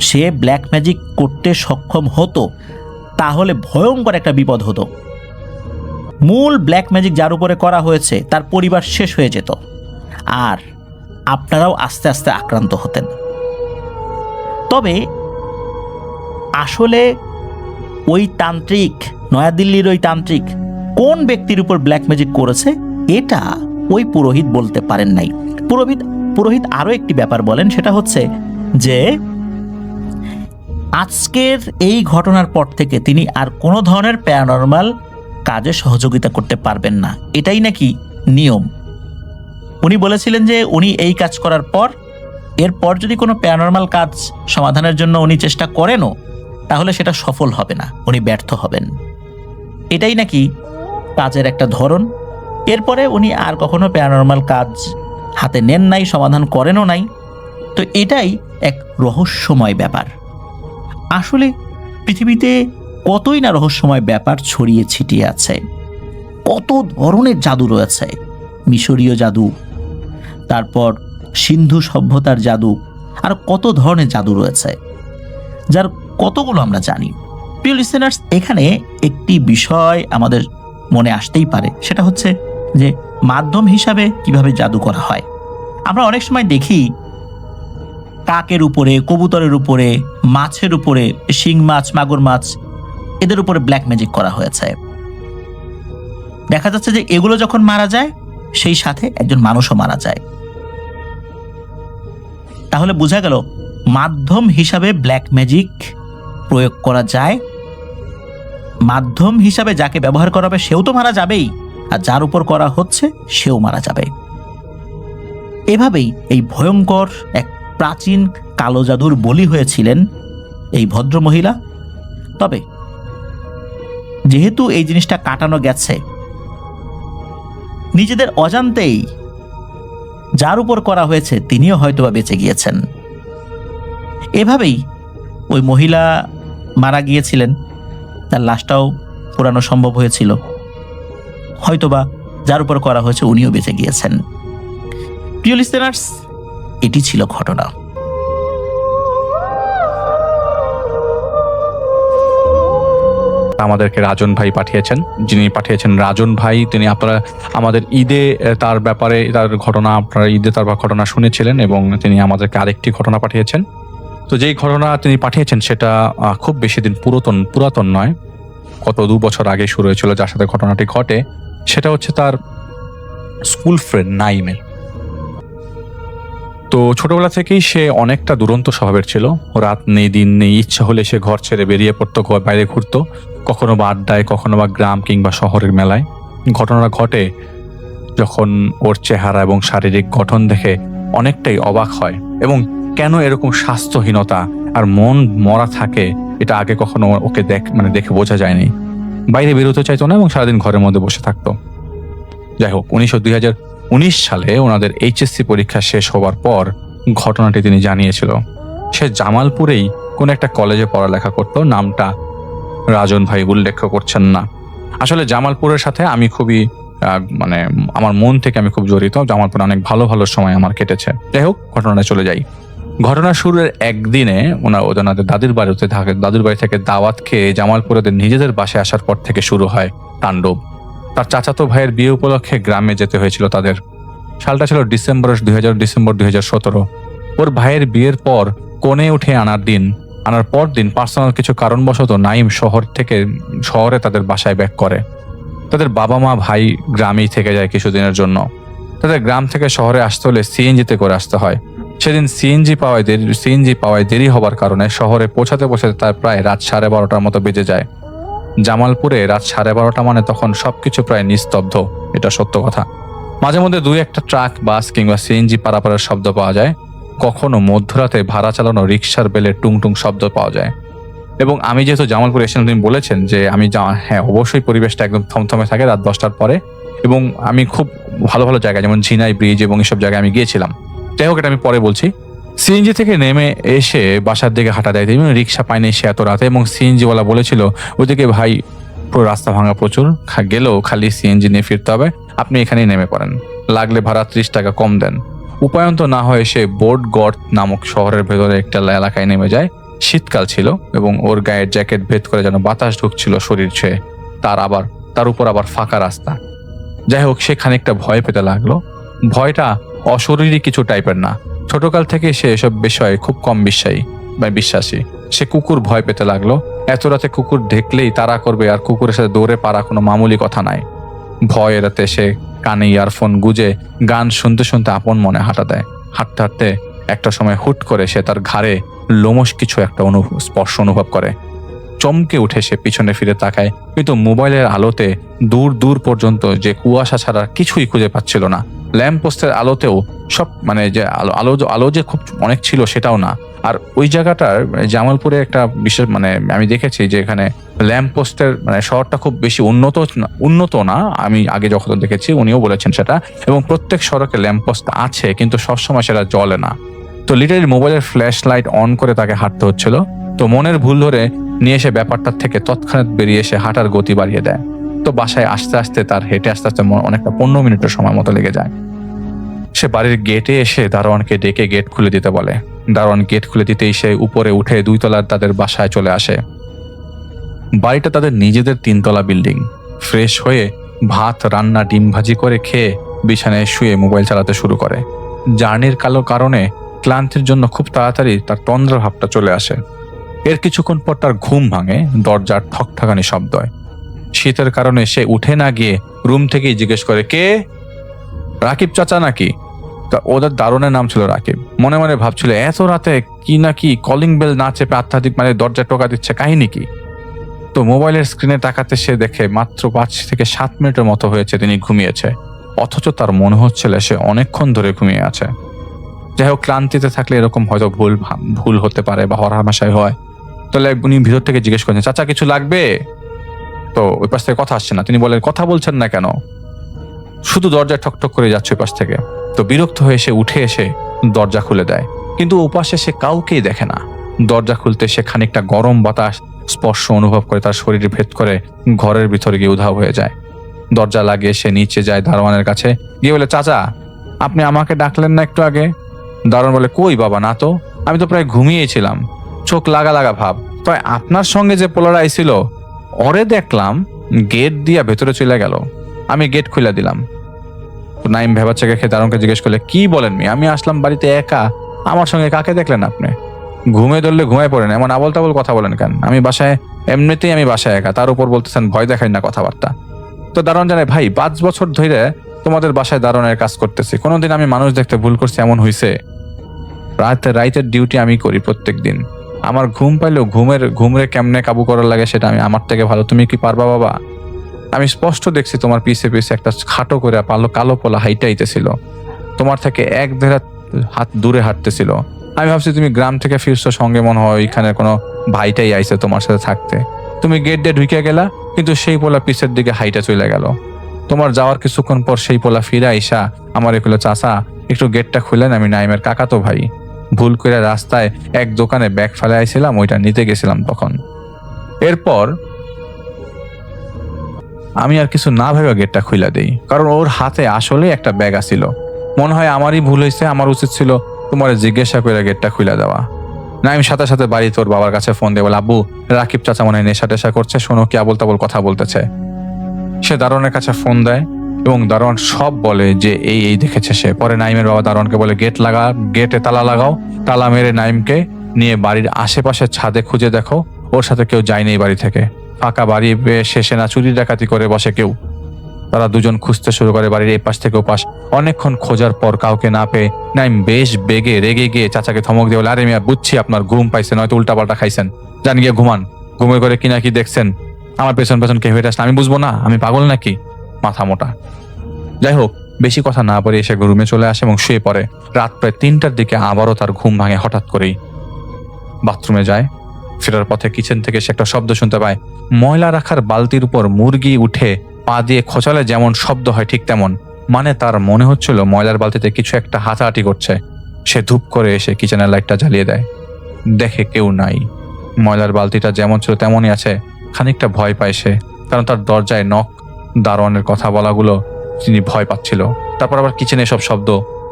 সে ব্ল্যাক ম্যাজিক করতে সক্ষম হতো, তাহলে ভয়ঙ্কর একটা বিপদ হতো। মূল ব্ল্যাক ম্যাজিক যার উপরে করা হয়েছে তার পরিবার শেষ হয়ে যেত, আর আপনারাও আস্তে আস্তে আক্রান্ত হতেন। তবে আসলে ওই তান্ত্রিক, নয়াদিল্লির ওই তান্ত্রিক কোন ব্যক্তির উপর ব্ল্যাক ম্যাজিক করেছে এটা ওই পুরোহিত বলতে পারেন নাই। পুরোহিত আরও একটি ব্যাপার বলেন, সেটা হচ্ছে যে আজকের এই ঘটনার পর থেকে তিনি আর কোনো ধরনের প্যারানরমাল কাজে সহযোগিতা করতে পারবেন না, এটাই নাকি নিয়ম। উনি বলেছিলেন যে উনি এই কাজ করার পর এরপর যদি কোনো প্যারানরমাল কাজ সমাধানের জন্য উনি চেষ্টা করেনও তাহলে সেটা সফল হবে না, উনি ব্যর্থ হবেন। এটাই নাকি কাজের একটা ধরন। এরপরে উনি আর কখনো প্যারানরমাল কাজ হাতে নেন নাই, সমাধান করেনও নাই। তো এটাই এক রহস্যময় ব্যাপার। আসলে পৃথিবীতে কতই না রহস্যময় ব্যাপার ছড়িয়ে ছিটিয়ে আছে, কত ধরনের জাদু রয়েছে। মিশরীয় জাদু, তারপর সিন্ধু সভ্যতার জাদু, আর কত ধরনের জাদু রয়েছে যার কতগুলো আমরা জানি। প্রিয় লিসেনার্স, এখানে একটি বিষয় আমাদের মনে আসতেই পারে, সেটা হচ্ছে যে মাধ্যম হিসাবে কিভাবে জাদু করা হয়। আমরা অনেক সময় দেখি কাকের উপরে, কবুতরের উপরে, মাছের উপরে, শিং মাছ, মাগুর মাছ, এদের উপরে ব্ল্যাক ম্যাজিক করা হয়েছে। দেখা যাচ্ছে যে এগুলো যখন মারা যায় সেই সাথে একজন মানুষও মারা যায়। তাহলে বোঝা গেল মাধ্যম হিসাবে ব্ল্যাক ম্যাজিক প্রয়োগ করা যায়। মাধ্যম হিসাবে যাকে ব্যবহার করা হবে সেও তো মারা যাবেই, আর যার উপর করা হচ্ছে সেও মারা যাবে। এভাবেই এই ভয়ঙ্কর এক প্রাচীন কালো জাদুর বলি হয়েছিলেন এই ভদ্র মহিলা। তবে যেহেতু এই জিনিসটা কাটানো গেছে, নিজেদের অজান্তেই যার উপর করা হয়েছে তিনিও হয়তোবা বেঁচে গিয়েছেন। এভাবেই ওই মহিলা মারা গিয়েছিলেন, তার লাশটাও পোড়ানো সম্ভব হয়েছিল। হয়তোবা যার উপর করা হয়েছে উনিও বেঁচে গিয়েছেন। প্রিয় লিসেনার্স, এটি ছিল ঘটনা। আমাদেরকে রাজন ভাই পাঠিয়েছেন, যিনি পাঠিয়েছেন রাজন ভাই, তিনি আপনারা আমাদের ঈদে তার ব্যাপারে তার ঘটনা, আপনারা ঈদে তার ঘটনা শুনেছিলেন এবং তিনি আমাদেরকে আরেকটি ঘটনা পাঠিয়েছেন। তো যেই ঘটনা তিনি পাঠিয়েছেন সেটা খুব বেশি দিন পুরাতন নয়, কত 2 বছর আগে শুরু হয়েছিল যার সাথে ঘটনাটি ঘটে। সেটা হচ্ছে তার স্কুল ফ্রেন্ড নাইমের। তো ছোটবেলা থেকেই সে অনেকটা দুরন্ত স্বভাবের ছিল। রাত নেই দিন নেই, ইচ্ছা হলে সে ঘর ছেড়ে বেরিয়ে পড়তো, বাইরে ঘুরতো, কখনো বা আড্ডায়, কখনো বা গ্রাম কিংবা শহরের মেলায়। ঘটনা ঘটে যখন ওর চেহারা এবং শারীরিক গঠন দেখে অনেকটাই অবাক হয়, এবং কেন এরকম স্বাস্থ্যহীনতা আর মন মরা থাকে এটা আগে কখনো ওকে দেখে বোঝা যায়নি। বাইরে বেরোতে চাইতো না এবং সারাদিন ঘরের মধ্যে বসে থাকতো। যাই হোক, 2019 সালে ওনাদের এইচএসসি পরীক্ষা শেষ হওয়ার পর ঘটনাটি তিনি জানিয়েছিল। সে জামালপুরেই কোন একটা কলেজে পড়ালেখা করত, নামটা রাজন ভাই উল্লেখ করছেন না। আসলে জামালপুরের সাথে আমি খুবই আমার মন থেকে আমি খুব জড়িত। জামালপুরে অনেক ভালো ভালো সময় আমার কেটেছে। যাই হোক, ঘটনাটা চলে যাই। ঘটনা শুরুর একদিনে ওনাদের দাদির বাড়ি থেকে দাওয়াত খেয়ে জামালপুরেদের নিজেদের বাসায় আসার পর থেকে শুরু হয় তাণ্ডব। তার চাচাতো ভাইয়ের বিয়ে উপলক্ষে গ্রামে যেতে হয়েছিল তাদের। সালটা ছিল ডিসেম্বর 2017। ওর ভাইয়ের বিয়ের পর কোণে উঠে আনার পর দিন পার্সোনাল কিছু কারণবশত নাইম শহরে তাদের বাসায় ব্যাক করে। তাদের বাবা মা ভাই গ্রামেই থেকে যায় কিছুদিনের জন্য। তাদের গ্রাম থেকে শহরে আসতে হলে সিএনজিতে করে আসতে হয়। সেদিন সিএনজি পাওয়ায় দেরি হবার কারণে শহরে পৌঁছাতে তার প্রায় রাত 12:30 মতো বেজে যায়। জামালপুরে রাত 12:30 মানে তখন সবকিছু প্রায় নিস্তব্ধ, এটা সত্য কথা। মাঝে মধ্যে 2-1টা ট্রাক, বাস কিংবা সিএনজি পারাপারের শব্দ পাওয়া যায়। কখনো মধ্যরাতে ভাড়া চালানো রিক্সার বেলের টুংটুং শব্দ পাওয়া যায়। এবং আমি যেহেতু জামালপুরে এসেছিলাম, তিনি বলেছেন যে হ্যাঁ, অবশ্যই পরিবেশটা একদম থমথমে থাকে রাত 10টার পরে। এবং আমি খুব ভালো ভালো জায়গায় যেমন ঝিনাই ব্রিজ এবং এসব জায়গায় আমি গিয়েছিলাম। যাই হোক, এটা আমি পরে বলছি। সিএনজি থেকে নেমে এসে বাসার দিকে হাঁটা দেয়, রিক্সা পায়নি সে এত রাতে। এবং সিএনজিওয়ালা বলেছিল ওদিকে ভাই পুরো রাস্তা ভাঙা প্রচুর, গেলেও খালি সিএনজি নিয়ে ফিরতে হবে, আপনি এখানেই নেমে পড়েন, লাগলে ভাড়া 30 টাকা কম দেন। উপায়ন্ত না হয়ে সে বোর্ডগড় নামক শহরের ভেতরে একটা এলাকায় নেমে যায়। শীতকাল ছিল এবং ওর গায়ের জ্যাকেট ভেদ করে যেন বাতাস ঢুকছিল শরীর ছুঁয়ে। তার উপর আবার ফাঁকা রাস্তা। যাই হোক, সে খানিকটা ভয় পেতে লাগলো। ভয়টা অশরীরী কিছু টাইপের না, ছোটকাল থেকে সে এসব বিষয়ে খুব কম বিশ্বাসী। বিশ্বাসী। সে কুকুর ভয় পেতে লাগলো। এত রাতে কুকুর দেখলেই তাড়া করবে, আর কুকুরের সাথে দৌড়ে পারা কোনো মামুলি কথা নাই। ভয় রাতে সে কানে ইয়ারফোন গুজে গান শুনতে শুনতে আপন মনে হাঁটা দেয়। হাঁটতে হাঁটতে একটা সময় হুট করে সে তার ঘাড়ে লোমশ কিছু একটা স্পর্শ অনুভব করে। চমকে উঠে সে পিছনে ফিরে তাকায়, কিন্তু মোবাইলের আলোতে দূর দূর পর্যন্ত যে কুয়াশা ছাড়া কিছুই খুঁজে পাচ্ছিল না। ল্যাম্প পোস্টের আলোতেও সব যে আলো যে খুব অনেক ছিল সেটাও না। আর ওই জায়গাটার জামালপুরে একটা বিশেষ আমি দেখেছি যে এখানে ল্যাম্প পোস্টের শহরটা খুব বেশি উন্নত না। আমি আগে যখন দেখেছি উনিও বলেছেন সেটা, এবং প্রত্যেক সড়কে ল্যাম্প পোস্ট আছে কিন্তু সবসময় সেটা জ্বলে না। তো লিটারালি মোবাইলের ফ্ল্যাশ লাইট অন করে তাকে হাঁটতে হচ্ছিল। তো মনের ভুল ধরে নিয়ে এসে ব্যাপারটার থেকে তৎক্ষণাৎ বেরিয়ে এসে হাঁটার গতি বাড়িয়ে দেয়। তো বাসায় আসতে আসতে তার হেঁটে আসতে আসতে অনেকটা 15 মিনিটের সময় মতো লেগে যায়। সে বাড়ির গেটে এসে দারোয়ানকে ডেকে গেট খুলে দিতে বলে। দারোয়ান গেট খুলে দিতেই সে উপরে উঠে 2 তলার তাদের বাসায় চলে আসে। বাড়িটা তাদের নিজেদের 3 তলা বিল্ডিং। ফ্রেশ হয়ে ভাত রান্না ডিম ভাজি করে খেয়ে বিছানায় শুয়ে মোবাইল চালাতে শুরু করে। জার্নির কারণে ক্লান্তির জন্য খুব তাড়াতাড়ি তার তন্দ্রা ভাবটা চলে আসে। এর কিছুক্ষণ পর তার ঘুম ভাঙে দরজার ঠকঠকানি শব্দ হয়। শীতের কারণে সে উঠে না গিয়ে রুম থেকেই জিজ্ঞেস করে, কে? রাকিব চাচা নাকি? ওদের দারুণের নাম ছিল রাকিব। মনে মনে ভাবছিল এত রাতে কি নাকি কলিং বেল না চেপে আধ্যাত্মিক দরজা টোকা দিচ্ছে, কাহিনী কি? তো মোবাইলের স্ক্রিনে তাকাতে সে দেখে মাত্র 5 থেকে 7 মিনিটের মতো হয়েছে তিনি ঘুমিয়েছে, অথচ তার মনে হচ্ছিল সে অনেকক্ষণ ধরে ঘুমিয়ে আছে। যাই হোক, ক্লান্তিতে থাকলে এরকম হয়তো ভুল হতে পারে বা হরহামেশাই হয়। তাহলে উনি ভিতর থেকে জিজ্ঞেস করছেন, চাচা কিছু লাগবে? তো ওই পাশ থেকে কথা আসছে না। তিনি বলেন, কথা বলছেন না কেন? শুধু দরজা ঠকঠক করে যাচ্ছে ওই পাশ থেকে। তো বিরক্ত হয়ে সে উঠে এসে দরজা খুলে দেয়, কিন্তু ওপাশে সে কাউকেই দেখে না। দরজা খুলতে সে খানিকটা গরম বাতাস স্পর্শ অনুভব করে তার শরীর ভেদ করে ঘরের ভিতরে গিয়ে উধাও হয়ে যায়। দরজা লাগিয়ে সে নিচে যায় দারোয়ানের কাছে, গিয়ে বলে, চাচা আপনি আমাকে ডাকলেন না একটু আগে? দারোয়ান বলে, কই বাবা, না তো, আমি তো প্রায় ঘুমিয়েছিলাম, চোখ লাগা লাগা ভাব। তাই আপনার সঙ্গে যে পোলারা আইছিল ওরে দেখলাম গেট দিয়া ভেতরে চলে গেল, আমি গেট খুলে দিলাম। নাইম ভেবাচ্ছে খেয়ে দারোয়ানকে জিজ্ঞেস করলে, কি বলেন মি? আমি আসলাম বাড়িতে একা, আমার সঙ্গে কাকে দেখলেন আপনি? ঘুমে ধরলে ঘুমায় পড়েন, এমন আবল তাবল কথা বলেন কেন? আমি বাসায় একা, তার উপর বলতেছেন ভয় দেখাই না কথাবার্তা। তো দারোয়ান জানায়, ভাই 5 বছর ধরে তোমাদের বাসায় দারোয়ানের কাজ করতেছি, কোনোদিন আমি মানুষ দেখতে ভুল করছি এমন হয়েছে? রাতের ডিউটি আমি করি প্রত্যেক দিন। আমার ঘুম পাইলেও ঘুমরে কেমনে কাবু করার লাগে সেটা আমি আমার থেকে ভালো। তুমি কি পারবা বাবা? আমি স্পষ্ট দেখছি তোমার পিছে একটা খাটো করে কালো পোলা হাইটাইতেছিল, তোমার থেকে 1-1.5 হাত দূরে হাঁটতেছিল। আমি ভাবছি তুমি গ্রাম থেকে ফিরছো, সঙ্গে মনে হয় এখানে কোনো ভাইটাই আইছে তোমার সাথে থাকতে। তুমি গেট দিয়ে ঢুকে গেলা, কিন্তু সেই পোলা পিছের দিকে হাইটা চলে গেল। তোমার যাওয়ার কিছুক্ষণ পর সেই পোলা ফিরে আইসা আমার এগুলো, চাচা একটু গেটটা খুলেন, আমি নাইমের কাকাতো ভাই, ভুল করে রাস্তায় এক দোকানে ব্যাগ ফেলে আইছিলাম, ওইটা নিতে গেছিলাম তখন। এরপর আমি আর কিছু না ভেবে গেটটা খুলে দেই, কারণ ওর হাতে আসলে একটা ব্যাগ আসিল। মনে হয় আমারই ভুল হয়েছে, আমার উচিত ছিল তোমার জিজ্ঞাসা করে গেটটা খুলে দেওয়া। নাইম সাথে সাথে বাড়ি তোর বাবার কাছে ফোন দিয়ে বলে, আব্বু রাকিব চাচা মনে হয় নেশা টেশা করছে, শোনো কি আবল তাবল কথা বলতেছে। সে দারোয়ানের কাছে ফোন দেয় এবং দারোয়ান সব বলে যে এই দেখেছে সে। পরে নাইমের বাবা দারোয়ানকে বলে, গেটে তালা লাগাও, তালা মেরে নাইমকে নিয়ে বাড়ির আশেপাশের ছাদে খুঁজে দেখো, ওর সাথে কেউ যায়নি এই বাড়ি থেকে। ফাঁকা বাড়ি শেষে না চুরি ডাকাতি করে বসে কেউ। তারা দুজন খুঁজতে শুরু করে বাড়ির এই পাশ থেকে ও পাশ। অনেকক্ষণ খোঁজার পর কাউকে না পেয়ে নাইম বেশ রেগে গিয়ে চাচাকে ধমক দিয়ে বলে, আরে মিয়া বুঝছি আপনার ঘুম পাইছেন, হয়তো উল্টাপাল্টা খাইছেন, জান গিয়ে ঘুমান। ঘুমের করে কিনা কি দেখছেন, আমার পেছন কে হেঁটে আসলে আমি বুঝবো না? আমি পাগল নাকি? মাথা মোটা। যাই হোক, বেশি কথা না বলে এসে রুমে চলে আসে এবং শুয়ে পড়ে। রাত প্রায় 3টার দিকে আবারও তার ঘুম ভাঙে হঠাৎ করেই। বাথরুমে যায়, ফেরার পথে কিচেন থেকে সে একটা শব্দ শুনতে পায়। ময়লা রাখার বালতির উপর মুরগি উঠে পা দিয়ে খোঁচালে যেমন শব্দ হয় ঠিক তেমন। তার মনে হচ্ছিল ময়লার বালতিতে কিছু একটা হাতাহাতি করছে। সে ধূপ করে এসে কিচেনের লাইটটা জ্বালিয়ে দেয়, দেখে কেউ নাই। ময়লার বালতিটা যেমন ছিল তেমনই আছে। খানিকটা ভয় পায় সে, কারণ তার দরজায় নক, দারোয়ানের কথা বলাগুলো তিনি ভয় পাচ্ছিল। তারপর আবার কিচেনে সব শব্দ।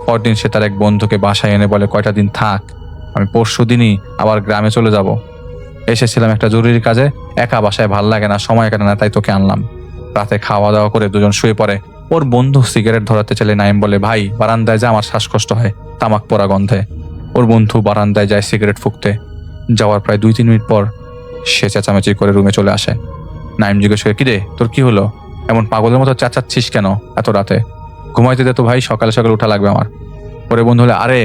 পরদিন সে তার এক বন্ধুকে বাসায় এনে বলে, কয়টা দিন থাক, আমি পরশুদিনই আবার গ্রামে চলে যাব। এসেছিলাম একটা জরুরি কাজে, একা বাসায় ভাল লাগে না, সময় কাটে না, তাই তোকে আনলাম। রাতে খাওয়া দাওয়া করে দুজন শুয়ে পড়ে। ওর বন্ধু সিগারেট ধরাতে চলে। নাইম বলে, ভাই বারান্দায় যা, আমার শ্বাসকষ্ট হয় তামাক পোড়া গন্ধে। ওর বন্ধু বারান্দায় যায় সিগারেট ফুঁকতে। যাওয়ার প্রায় 2-3 মিনিট পর সে চেঁচামেচি করে রুমে চলে আসে। নাইম জিজ্ঞেস করে, কিরে তোর কি হলো, এমন পাগলের মতো চেঁচাচ্ছিস কেন এত রাতে? ঘুমাইতে দে তো ভাই, সকালে সকালে উঠা লাগবে আমার। পরে বন্ধু হলে, আরে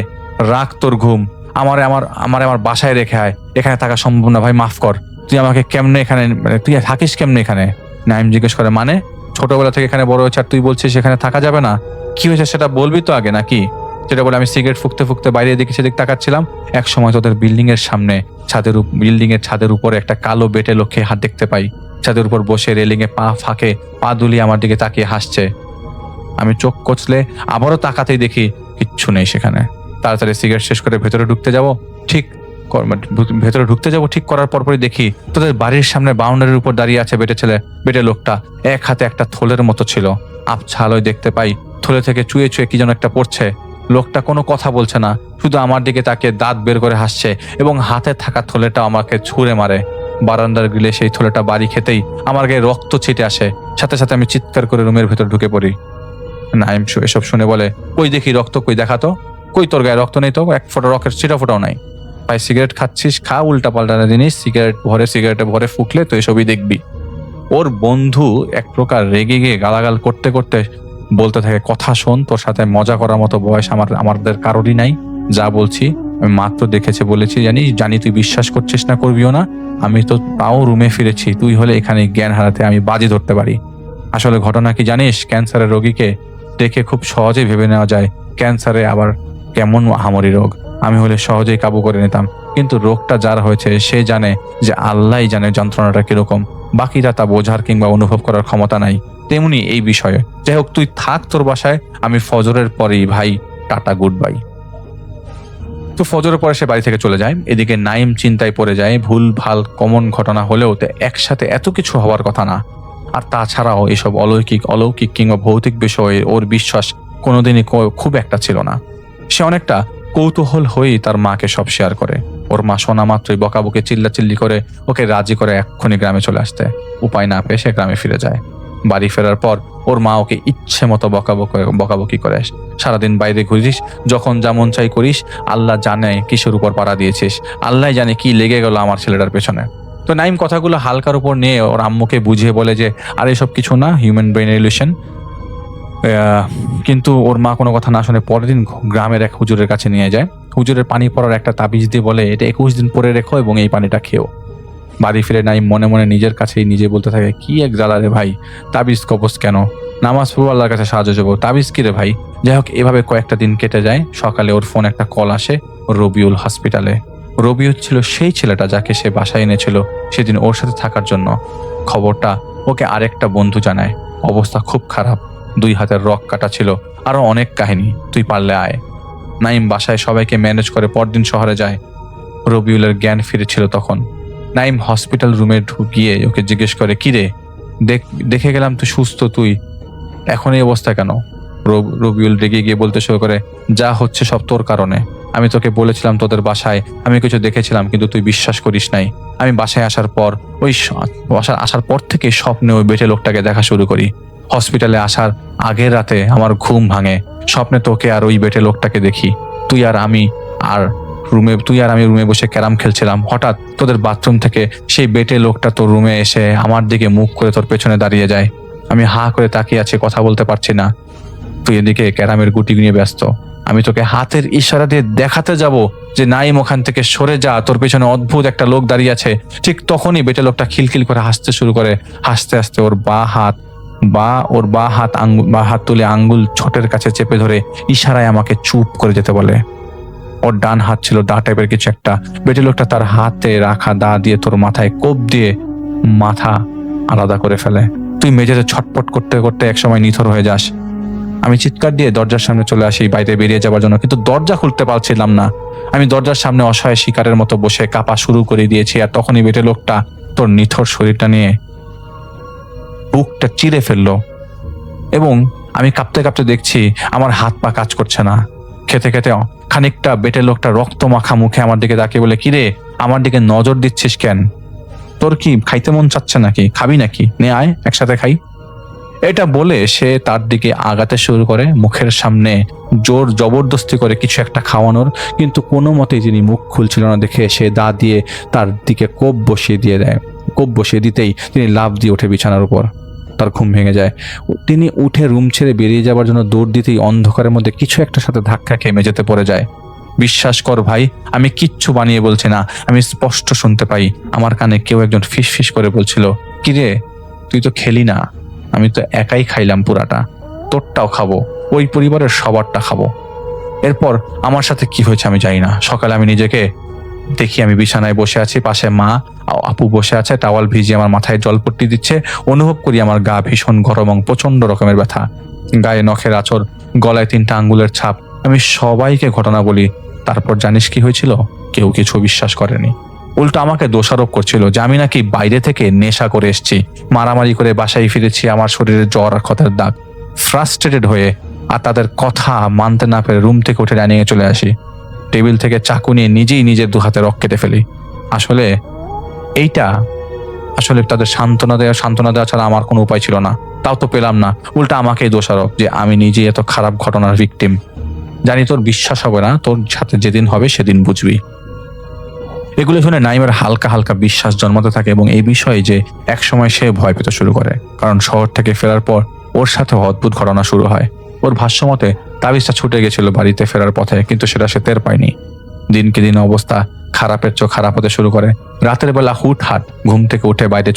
রাখ তোর ঘুম, আমার বাসায় রেখে আয়, এখানে থাকা সম্ভব না ভাই, মাফ কর। তুই আমাকে কেমনে এখানে, মানে তুই থাকিস কেমনে এখানে? নাইম জিজ্ঞেস করে, মানে ছোটবেলা থেকে এখানে বড় হয়েছে আর তুই বলছিস এখানে থাকা যাবে না? কি হয়েছে সেটা বলবি তো আগে নাকি? যেটা বলে, আমি সিগারেট ফুঁকতে ফুঁকতে বাইরে এদিকে সেদিক তাকাচ্ছিলাম, এক সময় তোদের বিল্ডিং এর সামনে বিল্ডিং এর ছাদের উপরে একটা কালো বেটে লোককে হাত দেখতে পাই, ছাদের উপর বসে রেলিং এ পা ফাঁকে পা দুলিয়ে আমার দিকে তাকিয়ে হাসছে। আমি চোখ কচলে আবারও তাকাতেই দেখি কিচ্ছু নেই সেখানে। তাড়াতাড়ি সিগারেট শেষ করে ভেতরে ঢুকতে যাব, ঠিক করার পরপরই দেখি তোদের বাড়ির সামনে বাউন্ডারির উপর দাঁড়িয়ে আছে বেটে লোকটা। এক হাতে একটা থলের মতো ছিল, আবছা আলোয় দেখতে পাই থলে থেকে চুয়ে চুয়ে কি যেন একটা পড়ছে। লোকটা কোনো কথা বলছে না, শুধু আমার দিকে তাকিয়ে দাঁত বের করে হাসছে এবং হাতে থাকা থলেটা আমাকে ছুঁড়ে মারে। বারান্দার গ্রিলে সেই থলেটা বাড়ি খেতেই আমার গায়ে রক্ত ছিটে আসে। সাথে সাথে আমি চিৎকার করে রুমের ভেতর ঢুকে পড়ি। নাইম এসব শুনে বলে, কই দেখি রক্ত, কই দেখাতো, কই তোর গায়ে রক্ত নেই তো, এক ফোঁটা রক্তের ছিটা ফোটাও নাই। ভাই সিগারেট খাচ্ছিস, খা, উল্টা পাল্টা জিনিস সিগারেটে ভরে ফুকলে তো এসবই দেখবি। ওর বন্ধু এক প্রকার রেগে গিয়ে গালাগাল করতে করতে বলতে থাকে, কথা শোন, তোর সাথে মজা করার মতো বয়স আমাদের কারোরই নাই। যা বলছি আমি মাত্র দেখেছে বলেছি, জানি তুই বিশ্বাস করছিস না, করবিও না। আমি তো তাও রুমে ফিরেছি, তুই হলে এখানে জ্ঞান হারাতে আমি বাজি ধরতে পারি। আসলে ঘটনা কি জানিস, ক্যান্সারের রোগীকে দেখে খুব সহজেই ভেবে নেওয়া যায় ক্যান্সারে আবার কেমন আহামরি রোগ। আমি হলে সহজেই কাবু করে নিতাম, কিন্তু রোগটা যার হয়েছে সে জানে যে আল্লাহই জানে যন্ত্রণাটা কিরকম, বাকিরা তা বোঝার কিংবা অনুভব করার ক্ষমতা নাই। তেমনি এই বিষয়ে। যাই হোক, তুই থাক তোর বাসায়, আমি ফজরের পরেই ভাই টাটা গুড বাই। তো ফজরের পরে সে বাড়ি থেকে চলে যায়। এদিকে নাইম চিন্তায় পড়ে যায়, ভুল ভাল কমন ঘটনা হলেও তো একসাথে এত কিছু হওয়ার কথা না। আর তাছাড়াও এসব অলৌকিক কিংবা ভৌতিক বিষয়ে ওর বিশ্বাস কোনোদিনই খুব একটা ছিল না। সে অনেকটা কৌতূহল হয়েই তার মাকে সব শেয়ার করে। ওর মা শোনা মাত্রই বকাবকি চিল্লাচিল্লি করে ওকে রাজি করে এক্ষুনি গ্রামে চলে আসতে। উপায় না পেয়ে সে গ্রামে ফিরে যায়। বাড়ি ফেরার পর ওর মা ওকে ইচ্ছে মতো বকাবকি করে, সারাদিন বাইরে ঘুরিস, যখন যেমন চাই করিস, আল্লাহ জানে কিসের উপর পাড়া দিয়েছিস, আল্লাহ জানে কি লেগে গেল আমার ছেলেটার পেছনে। তো নাইম কথাগুলো হালকার উপর নিয়ে ওর আম্মুকে বুঝিয়ে বলে যে আর এসব কিছু না, হিউম্যান ব্রেন ইলিউশন। কিন্তু ওর মা কোনো কথা না শুনে পরের দিন গ্রামের এক হুজুরের কাছে নিয়ে যায়। হুজুরের পানি পড়ার একটা তাবিজ দিয়ে বলে, এটা 21 দিন পরে রেখো এবং এই পানিটা খেও। বাড়ি ফিরে নাইম মনে মনে নিজের কাছেই নিজে বলতে থাকে, কি এক জ্বালা রে ভাই, তাবিজ কবজ কেন, নামাজ পড়বো, আল্লাহর কাছে সাহায্য চাইবো, তাবিজ কি রে ভাই। যাই হোক, এভাবে কয়েকটা দিন কেটে যায়। সকালে ওর ফোন একটা কল আসে রবিউল হসপিটালে। রবিউল ছিল সেই ছেলেটা যাকে সে বাসায় এনেছিল সেদিন ওর সাথে থাকার জন্য। খবরটা ওকে আরেকটা বন্ধু জানায়, অবস্থা খুব খারাপ, 2 হাতের রক কাটা ছিল, আরো অনেক কাহিনী, তুই পারলে আয়। নাইম বাসায় সবাইকে ম্যানেজ করে পরদিন শহরে যায়। রবিউলের জ্ঞান ফিরেছিল তখন। নাইম হসপিটাল রুমে ঢুকিয়ে ওকে জিজ্ঞেস করে, কি রে, দেখে গেলাম তুই সুস্থ, তুই এখন এই অবস্থা কেন? রবিউল রেগে গিয়ে বলতে শুরু করে, যা হচ্ছে সব তোর কারণে। আমি তোকে বলেছিলাম তোদের বাসায় আমি কিছু দেখেছিলাম, কিন্তু তুই বিশ্বাস করিস নাই। আমি বাসায় আসার পর থেকে স্বপ্নে ওই বেটে লোকটাকে দেখা শুরু করি। হসপিটালে আসার আগের রাতে আমার ঘুম ভাঙে, স্বপ্নে তোকে আর ওই বেটে লোকটাকে দেখি। তুই আর আমি রুমে বসে ক্যারাম খেলছিলাম। হঠাৎ তোদের বাথরুম থেকে সেই বেটে লোকটা তোর রুমে এসে আমার দিকে মুখ করে তোর পেছনে দাঁড়িয়ে যায়। আমি হা করে তাকিয়ে আছি, কথা বলতে পারছি না। তুই এদিকে ক্যারামের গুটি নিয়ে ব্যস্ত। আমি তোকে হাতের ইশারা দিয়ে দেখাতে যাব যে নাইম ওখান থেকে সরে যা, তোর পেছনে অদ্ভুত একটা লোক দাঁড়িয়ে আছে। ঠিক তখনই বেটে লোকটা খিলখিল করে হাসতে শুরু করে। হাসতে হাসতে ওর বা হাত তুলে আঙ্গুল ছোটের কাছে চেপে ধরে ইশারায় আমাকে চুপ করে যেতে বলে। ওর ডান হাত ছিল দা টাইপের কিছু একটা। বেটে লোকটা তার হাতে রাখা দা দিয়ে তোর মাথায় কোপ দিয়ে মাথা আলাদা করে ফেলে। তুই মেঝেতে ছটপট করতে করতে একসময় নিথর হয়ে যাস। আমি চিৎকার দিয়ে দরজার সামনে চলে আসি বাইরে বেরিয়ে যাওয়ার জন্য, কিন্তু দরজা খুলতে পারছিলাম না। আমি দরজার সামনে অসহায় শিকারের মতো বসে কাঁপা শুরু করে দিয়েছি। আর তখনই বেটে লোকটা তোর নিথর শরীরটা নিয়ে বুকটা চিরে ফেললো এবং আমি কাঁপতে কাঁপতে দেখছি আমার হাত পা কাজ করছে না। খেতে খেতে খানিকটা বেটে লোকটা রক্ত মাখা মুখে আমার দিকে তাকিয়ে বলে, কিরে আমার দিকে নজর দিচ্ছিস কেন? তোর কি খাইতে মন চাচ্ছে নাকি? খাবি নাকি? নে আয় একসাথে খাই। এটা বলে সে তার দিকে আগাতে শুরু করে, মুখের সামনে জোর জবরদস্তি করে কিছু একটা খাওয়ানোর, কিন্তু কোনো মতেই তিনি মুখ খুলছিল না দেখে সে দা দিয়ে তার দিকে কোপ বসিয়ে দিয়ে দেয়। কোপ বসিয়ে দিতেই তিনি লাফ দিয়ে ওঠে বিছানার উপর। তার ঘুম ভেঙে যায়। তিনি উঠে রুম ছেড়ে বেরিয়ে যাবার জন্য দৌড় দিতেই অন্ধকারের মধ্যে কিছু একটা সাথে ধাক্কা খেয়ে মেঝেতে পড়ে যায়। বিশ্বাস কর ভাই, আমি কিচ্ছু বানিয়ে বলছি না, আমি স্পষ্ট শুনতে পাই আমার কানে কেউ একজন ফিস ফিস করে বলছিল, কিরে তুই তো খেলি না, আমি তো একাই খাইলাম পুরাটা, তোরটাও খাবো, ওই পরিবারের সবারটা খাবো। এরপর আমার সাথে কি হয়েছে আমি জানি না। সকালে আমি নিজেকে দেখি আমি বিছানায় বসে আছি, পাশে মা আপু বসে আছে, টাওয়াল ভিজিয়ে আমার মাথায় জলপট্টি দিচ্ছে। অনুভব করি আমার গা ভীষণ গরম এবং প্রচন্ড রকমের ব্যথা, গায়ে নখের আঁচড়, গলায় 3টা আঙ্গুলের ছাপ। আমি সবাইকে ঘটনা বলি। তারপর জানিস কি হয়েছিল? কেউ কিছু বিশ্বাস করেনি, উল্টো আমাকে দোষারোপ করছিল যে আমি নাকি বাইরে থেকে নেশা করে এসেছি, মারামারি করে বাসায় ফিরেছি, আমার শরীরে জ্বর আর ক্ষতের দাগ। ফ্রাস্ট্রেটেড হয়ে আর তাদের কথা মানতে না পেরে রুম থেকে উঠে ডাইনিংয়ে চলে আসি। টেবিল থেকে চাকু নিয়ে নিজেই নিজের 2 হাতে রক কেটে ফেলি। আসলে তাদের সান্ত্বনা দেওয়া ছাড়া আমার কোনো উপায় ছিল না। তাও তো পেলাম না, উল্টা আমাকেই দোষারোপ যে আমি নিজেই এত খারাপ ঘটনার ভিকটিম। জানি তোর বিশ্বাস হবে না, তোর সাথে যেদিন হবে সেদিন বুঝবি। এগুলো শুনে নাইমের হালকা হালকা বিশ্বাস জন্মাতে থাকে এবং এই বিষয়ে যে একসময় সে ভয় পেতে শুরু করে, কারণ শহর থেকে ফেরার পর ওর সাথে অদ্ভুত ঘটনা শুরু হয়। ওর ভাষ্যমতে তাবিজটা ছুটে গেছিল বাড়িতে ফেরার পথে, কিন্তু সেটা সে টের পায়নি। দিনকে দিন অবস্থা খারাপের চেয়ে খারাপ হতে শুরু করে। রাতের বেলা হুটহাট ঘুম থেকে উঠে বাইরে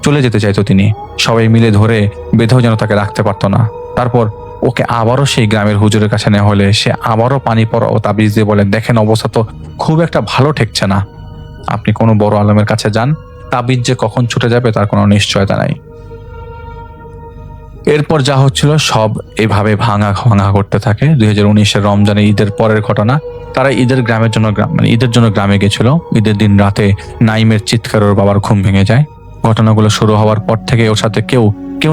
চলে যেতে চাইতো তিনি। সবাই মিলে ধরে বেঁধেও যেন তাকে রাখতে পারতো না। তারপর ওকে আবারও সেই গ্রামের হুজুরের কাছে নেওয়া হলে সে আবারও পানি পড়া ও তাবিজ দিয়ে বলে, দেখেন অবস্থা তো খুব একটা ভালো ঠেকছে না, আপনি কোনো বড় আলেমের কাছে যান, তাবিজ যে কখন ছুটে যাবে তার কোনো নিশ্চয়তা নাই। এরপর যা হচ্ছিল সব এভাবে ভাঙা করতে থাকে। 2019-এর রমজানের ঈদের পরের ঘটনা। তারা ঈদের জন্য গ্রামে গেছিল। ঈদের দিন রাতে নাইমের চিৎকার ওর বাবার ঘুম ভেঙে যায়। ঘটনাগুলো শুরু হওয়ার পর থেকে ওর সাথে কেউ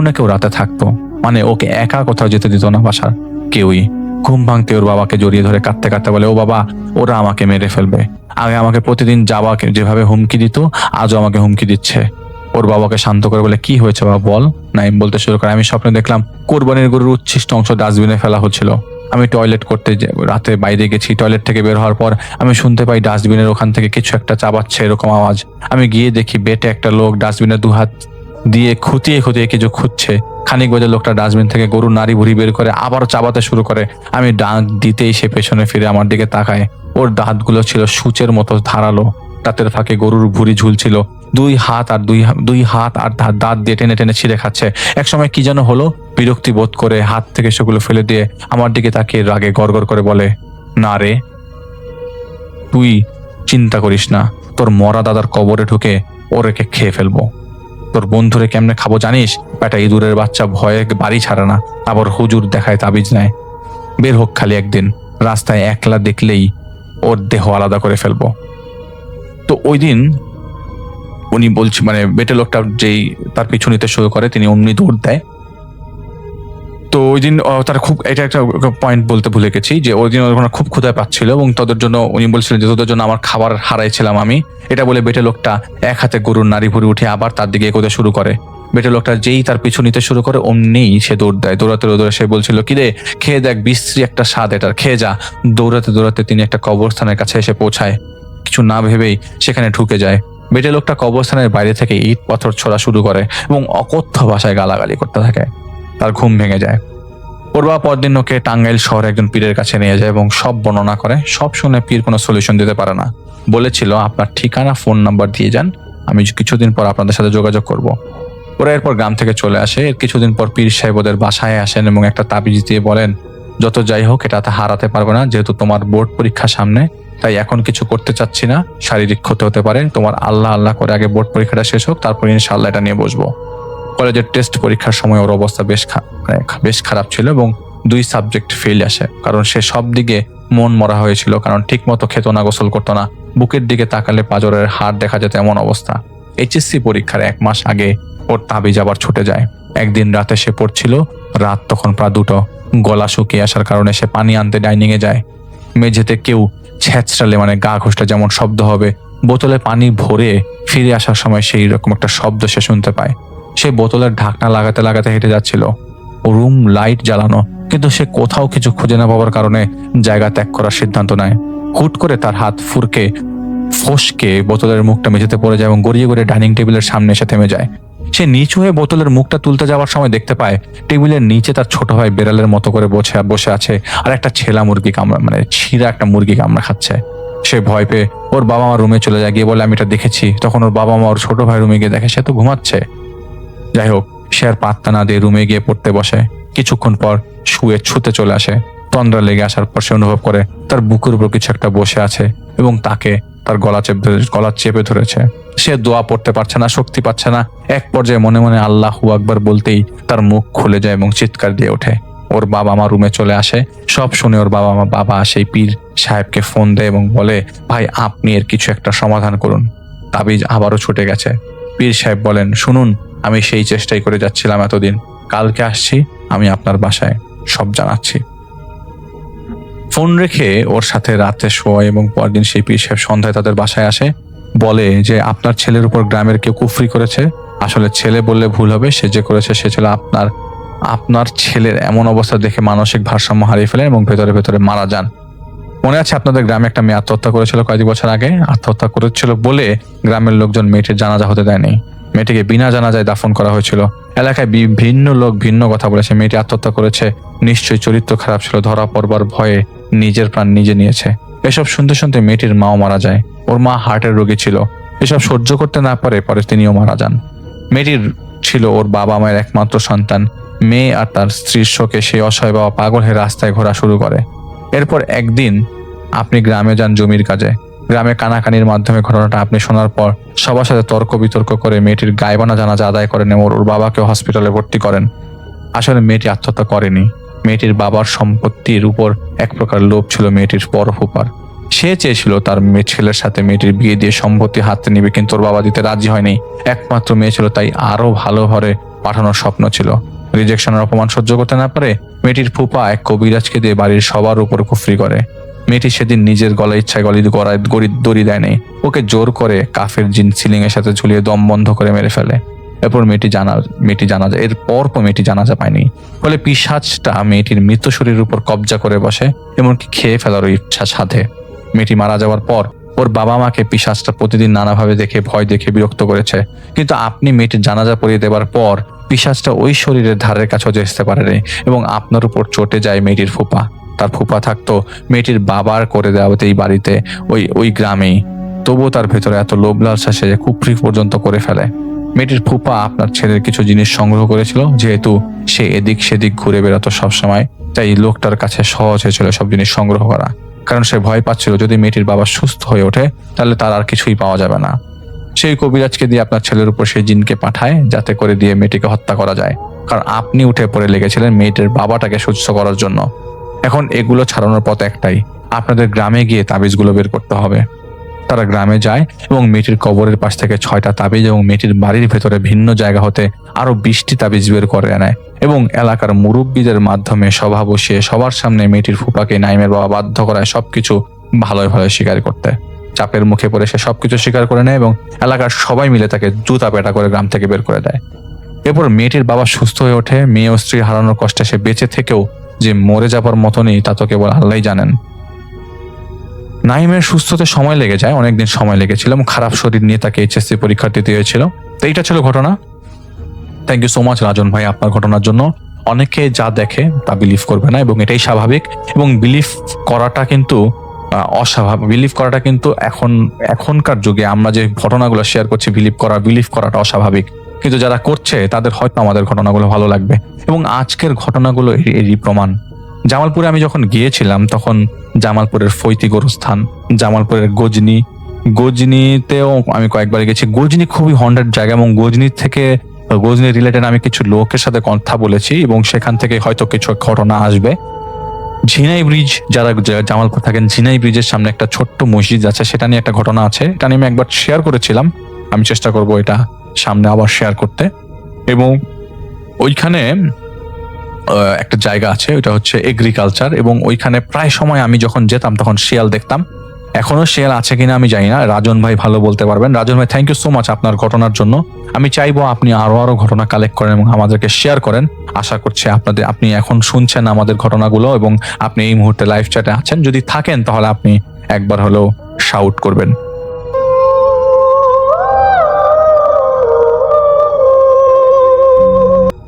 না কেউ রাতে থাকতো, মানে ওকে একা কোথাও যেতে দিত না বাসার কেউই। ঘুম ভাঙতে ওর বাবাকে জড়িয়ে ধরে কাঁদতে কাঁদতে বলে, ও বাবা, ওরা আমাকে মেরে ফেলবে। আগে আমাকে প্রতিদিন যাবাকে যেভাবে হুমকি দিত, আজও আমাকে হুমকি দিচ্ছে। ওর বাবাকে শান্ত করে বলে, কি হয়েছে বাবা বল। নাইম বলতে শুরু করে, আমি স্বপ্নে দেখলাম কোরবানির গরুর উচ্ছিষ্ট অংশ ডাস্টবিনে ফেলা হচ্ছিল। আমি টয়লেট করতে রাতে বাইরে গেছি। টয়লেট থেকে বের হওয়ার পর আমি শুনতে পাই ডাস্টবিনের ওখান থেকে কিছু একটা চাবাচ্ছে, এরকম আওয়াজ। আমি গিয়ে দেখি বেটে একটা লোক ডাস্টবিনের 2 হাত দিয়ে খুঁটিয়ে কিছু খুঁজছে। খানিক বাজে লোকটা ডাস্টবিন থেকে গরুর নাড়ি ভুড়ি বের করে আবার চাবাতে শুরু করে। আমি ডাক দিতেই সে পেছনে ফিরে আমার দিকে তাকায়। ওর দাঁতগুলো ছিল সূচের মতো ধারালো, দাঁতের ফাঁকে গরুর ভুড়ি ঝুলছিল। 2 হাত আর দাঁত দিয়ে টেনে টেনে ছিঁড়ে খাচ্ছে। একসময় কি যেন হলো, বিরক্তি বোধ করে হাত থেকে সেগুলো ফেলে দিয়ে আমার দিকে তাকিয়ে রাগে গড়গড় করে বলে, না রে, তুই চিন্তা করিস না, তোর মরা দাদার কবরে ঢুকে ওরেকে খেয়ে ফেলবো। তোর বন্ধুরে কেমনে খাবো জানিস? বেটা ইঁদুরের বাচ্চা ভয়ে বাড়ি ছাড়ে না, আবার হুজুর দেখায় তাবিজ নেয়। বের হোক খালি একদিন, রাস্তায় একলা দেখলেই ওর দেহ আলাদা করে ফেলবো। তো ওই দিন উনি বলছে, মানে বেটে লোকটা যেই তার পিছু নিতে শুরু করে, তিনি অমনি দৌড় দেয়। তো ওই দিন তার খুব, এটা একটা পয়েন্ট বলতে ভুলে গেছি, যে ওই দিন ওখানে খুব ক্ষুধায় পাচ্ছিল এবং তাদের জন্য উনি বলছিলেন যে তোদের জন্য আমার খাবার হারাইছিলাম আমি। এটা বলে বেটে লোকটা এক হাতে গরুর নাড়ি ভুড়ি উঠে আবার তার দিকে এগোতে শুরু করে। বেটে লোকটা যেই তার পিছু নিতে শুরু করে অমনি সে দৌড় দেয়। দৌড়াতে সে বলছিল, কিরে খেয়ে দেখ, বিশ্রী একটা স্বাদ এটার, খেয়ে যা। দৌড়াতে তিনি একটা কবরস্থানের কাছে এসে পৌঁছায়। কিছু না ভেবেই সেখানে ঢুকে যায়। বেটে লোকটা কবরস্থানের বাইরে থেকে ইট পাথর ছোড়া শুরু করে এবং অকথ্য ভাষায় গালাগালি করতে থাকে। তার ঘুম ভেঙে যায়। ওর বাবা পরদিন ওকে টাঙ্গাইল শহরে একজন পীরের কাছে নিয়ে যায় এবং সব বর্ণনা করে। সব শুনে পীর কোনো সলিউশন দিতে পারে না। বলেছিল, আপনার ঠিকানা ফোন নাম্বার দিয়ে যান, আমি কিছুদিন পর আপনাদের সাথে যোগাযোগ করব। ওরা এরপর গ্রাম থেকে চলে আসে। এর কিছুদিন পর পীর সাহেব ওদের বাসায় আসেন এবং একটা তাবিজ দিয়ে বলেন, যত যাই হোক এটা হারাতে পারবে না, যেহেতু তোমার বোর্ড পরীক্ষা সামনে, তাই এখন কিছু করতে চাচ্ছি না, শারীরিক ক্ষতি হতে পারে, তোমার আল্লাহ করে আগে বোর্ড পরীক্ষাটা শেষ হোক, তারপর ইনশাআল্লাহ এটা নিয়ে বসবো। কলেজের টেস্ট পরীক্ষার সময় ওর অবস্থা বেশ খারাপ ছিল এবং 2 সাবজেক্ট ফেল আসে, কারণ সে সব দিকে মন মরা হয়েছিল, কারণ ঠিক মতো খেত না, গোসল করতো না, বুকের দিকে তাকালে পাঁজরের হাড় দেখা যেত এমন অবস্থা। এইচএসসি পরীক্ষার 1 মাস আগে ওর তাবিজ আবার ছুটে যায়। একদিন রাতে সে পড়ছিল, রাত তখন প্রায় 2টো। গলা শুকিয়ে আসার কারণে সে পানি আনতে ডাইনিংয়ে যায়। মেঝেতে কেউ ছ্যাঁচড়ালে, মানে গা ঘষলে যেমন শব্দ হবে, বোতলে পানি ভরে ফিরে আসার সময় সেই রকম একটা শব্দ সে শুনতে পায়। সে বোতলের ঢাকনা লাগাতে লাগাতে হেঁটে যাচ্ছিল। রুম লাইট জ্বালানো, কিন্তু সে কোথাও কিছু খুঁজে না পাওয়ার কারণে জায়গা ত্যাগ করার সিদ্ধান্ত নেয়। হুট করে তার হাত ফসকে বোতলের মুখটা মেঝেতে পড়ে যায় এবং গড়িয়ে গড়িয়ে ডাইনিং টেবিলের সামনে এসে থেমে যায়। সে নিচু হয়ে বোতলের মুখটা তুলতে যাওয়ার সময় দেখতে পায় টেবিলের নিচে তার ছোট ভাই বেড়ালের মতো করে বসে আছে আর একটা ছেঁড়া মুরগি কামড়া ছিঁড়া একটা মুরগি কামড়া খাচ্ছে। সে ভয় পেয়ে ওর বাবা মা রুমে চলে যায়, গিয়ে বলে আমি এটা দেখেছি। তখন ওর বাবা মা ওর ছোট ভাই রুমে গিয়ে দেখে সে তো ঘুমাচ্ছে। যাই হোক, সে আর পাত্তা না দিয়ে রুমে গিয়ে পড়তে বসে। কিছুক্ষণ পর ছুতে চলে আসে। তন্দ্রা লেগে আসার পর সে অনুভব করে তার বুকের উপর কিছু একটা বসে আছে এবং তাকে তার গলা চেপে ধরেছে। সে দোয়া পড়তে পারছে না, শক্তি পাচ্ছে না। এক পর্যায়ে মনে মনে আল্লাহু আকবার বলতেই তার মুখ খুলে যায় এবং চিৎকার দিয়ে ওঠে। ওর বাবা মা রুমে চলে আসে। সব শুনে ওর বাবা সেই পীর সাহেবকে ফোন দেয় এবং বলে, ভাই আপনি এর কিছু একটা সমাধান করুন। তাবিজ আবারও ছুটে গেছে। পীর সাহেব বলেন, শুনুন, আমি সেই চেষ্টাই করে যাচ্ছিলাম এতদিন। কালকে আসছি আমি আপনার বাসায়, সব জানাচ্ছি। ফোন রেখে ওর সাথে রাতে শোয় এবং পরদিন সেই পীর সাহেব সন্ধ্যায় তাদের বাসায় আসে। বলে যে আপনার ছেলের উপর গ্রামের কেউ কুফরি করেছে। আসলে ছেলে বললে ভুল হবে, সে যে করেছে সে ছিল আপনার ছেলের এমন অবস্থা দেখে মানসিক ভারসাম্য হারিয়ে ফেলেন এবং ভেতরে ভেতরে মারা যান। মনে আছে আপনাদের গ্রামে একটা মেয়ে আত্মহত্যা করেছিল কয়েক বছর আগে? আত্মহত্যা করেছিল বলে গ্রামের লোকজন মেয়েটির জানাজা হতে দেয়নি। মেয়েটিকে বিনা জানাজায় দাফন করা হয়েছিল। এলাকায় বিভিন্ন লোক ভিন্ন কথা বলেছে। মেয়েটি আত্মহত্যা করেছে, নিশ্চয়ই চরিত্র খারাপ ছিল, ধরা পড়বার ভয়ে নিজের প্রাণ নিজে নিয়েছে। এসব শুনতে শুনতে মেয়েটির মাও মারা যায়। ওর মা হার্টের রোগী ছিল। এসব সহ্য করতে না পারে পরে তিনিও মারা যান। মেয়েটির ছিল ওর বাবা মায়ের একমাত্র সন্তান। মেয়ে আর তার স্ত্রীর শোকে সেই অসহায় বাবা পাগল হয়ে রাস্তায় ঘোরা শুরু করে। এরপর একদিন আপনি গ্রামে যান জমির কাজে। গ্রামে কানাকানির মাধ্যমে ঘটনাটা আপনি শোনার পর সবার সাথে তর্ক বিতর্ক করে মেয়েটির গায়বানা জানাজা আদায় করেন এবং ওর বাবাকে হসপিটালে ভর্তি করেন। আসলে মেয়েটি আত্মহত্যা করেনি। মেয়েটির বাবার সম্পত্তির উপর এক প্রকার লোভ ছিল মেয়েটির বড় ফুপার। সে চেয়েছিল তার ছেলের সাথে মেয়েটির বিয়ে দিয়ে সম্পত্তি হাতে নিবে, কিন্তু ওর বাবা দিতে রাজি হয়নি। একমাত্র মেয়ে ছিল, তাই আরো ভালো ঘরে পাঠানোর স্বপ্ন ছিল। রিজেকশনের অপমান সহ্য করতে না পারে মেয়েটির ফুপা এক কবিরাজকে দিয়ে বাড়ির সবার উপর কুফরি করে। মেয়েটি সেদিন নিজের গলায় ইচ্ছায় দড়ি দেয় নেই, ওকে জোর করে কাফের জিন সিলিং এর সাথে ঝুলিয়ে দম বন্ধ করে মেরে ফেলে। এরপর মেয়েটি জানাজা এরপর মেয়েটি জানাজা পায়নি। ফলে পিশাচটা মেয়েটির মৃত শরীরের উপর কবজা করে বসে, এমনকি খেয়ে ফেলার ইচ্ছা সাধে। মেয়েটি মারা যাওয়ার পর ওর বাবা মাকে পিশাচটা প্রতিদিন নানাভাবে দেখে ভয় দেখে বিরক্ত করেছে, কিন্তু আপনি মেয়েটির জানাজা পড়িয়ে দেবার পর পিশাচটা ওই শরীরের ধারের কাছেও যেতে পারেনি এবং আপনার উপর চটে যায় মেয়েটির ফুপা। তার ফুপা থাকতো মেয়েটির বাবার করে দেওয়াতে এই বাড়িতে, ওই গ্রামেই। তবুও তার ভেতরে এত লোভ লালসা সে কুফরি পর্যন্ত করে ফেলে। মেয়েটির ফুপা আপনার ছেলের কিছু জিনিস সংগ্রহ করেছিল, যেহেতু সে এদিক সেদিক ঘুরে বেড়াতো সবসময়, তাই লোকটার কাছে সহজ হয়েছিল সব জিনিস সংগ্রহ করা। কারণ সে ভয় পাচ্ছিল যদি মেয়েটির বাবা সুস্থ হয়ে ওঠে তাহলে তার আর কিছুই পাওয়া যাবে না। সেই কবিরাজকে দিয়ে আপনার ছেলের উপর সেই জিনকে পাঠায় যাতে করে দিয়ে মেয়েটিকে হত্যা করা যায়, কারণ আপনি উঠে পড়ে লেগেছিলেন মেয়েটির বাবাটাকে সুস্থ করার জন্য। এখন এগুলো ছাড়ানোর পথ একটাই, আপনাদের গ্রামে গিয়ে তাবিজগুলো বের করতে হবে। তারা গ্রামে যায় এবং মেয়েটির কবরের পাশ থেকে 6টা তাবিজ এবং মেয়েটির বাড়ির ভেতরে ভিন্ন জায়গা হতে আরো 20টি তাবিজ বের করে আনে এবং এলাকার মুরব্বীদের মাধ্যমে সভা বসিয়ে সবার সামনে মেয়েটির ফুপাকে নাইমের বাবা বাধ্য করায় সবকিছু ভালোই ভালো স্বীকার করতে। চাপের মুখে পড়ে সে সবকিছু স্বীকার করে নেয় এবং এলাকার সবাই মিলে তাকে জুতা পেটা করে গ্রাম থেকে বের করে দেয়। এরপর মেয়েটির বাবা সুস্থ হয়ে ওঠে। মেয়ে ও স্ত্রী হারানোর কষ্টে সে বেঁচে থেকেও যে মরে যাবার মতনই তা তো কেবল আল্লাহই জানেন। নাইমের সুস্থতে সময় লেগে যায়, অনেকদিন সময় লেগেছিল এবং খারাপ শরীর নিয়ে তাকে এইচএসসি পরীক্ষা দিতে হয়েছিল। তো এইটা ছিল ঘটনা। থ্যাংক ইউ সো মাচ রাজন ভাই আপনার ঘটনার জন্য। অনেকে যা দেখে তা বিলিভ করবে না এবং এটাই স্বাভাবিক, এবং বিলিভ করাটা কিন্তু অস্বাভাবিক। বিলিভ করাটা কিন্তু এখনকার যুগে আমরা যে ঘটনাগুলো শেয়ার করছি বিলিভ করাটা অস্বাভাবিক, কিন্তু যারা করছে তাদের হয়তো আমাদের ঘটনাগুলো ভালো লাগবে এবং আজকের ঘটনাগুলো এরই প্রমাণ। জামালপুরে আমি যখন গিয়েছিলাম তখন জামালপুরের ফৈতি গোরস্থান, জামালপুরের গজনিতেও আমি কয়েকবার গেছি। গজনি খুবই হন্টেড জায়গা এবং গজনি রিলেটেড আমি কিছু লোকের সাথে কথা বলেছি এবং সেখান থেকে হয়তো কিছু ঘটনা আসবে। ঝিনাই ব্রিজ, যারা জামালপুর থাকেন, ঝিনাই ব্রিজের সামনে একটা ছোট্ট মসজিদ আছে, সেটা নিয়ে একটা ঘটনা আছে। এটা নিয়ে আমি একবার শেয়ার করেছিলাম, আমি চেষ্টা করব এটা সামনে আবার শেয়ার করতে। এবং ওইখানে একটা জায়গা আছে, ওইটা হচ্ছে এগ্রিকালচার, এবং ওইখানে প্রায় সময় আমি যখন যেতাম তখন শিয়াল দেখতাম। এখনো শেয়ার আছে কিনা আমি জানি না, রাজন ভাই ভালো বলতে পারবেন। রাজন ভাই, থ্যাংক ইউ সো মাচ আপনার ঘটনার জন্য। আমি চাইবো আপনি আরো ঘটনা কালেক্ট করেন এবং আমাদেরকে শেয়ার করেন। আশা করছি আপনি এখন শুনছেন আমাদের ঘটনাগুলো এবং আপনি এই মুহূর্তে লাইভ চ্যাটে আছেন। যদি থাকেন তাহলে আপনি একবার হলেও শাউট করবেন।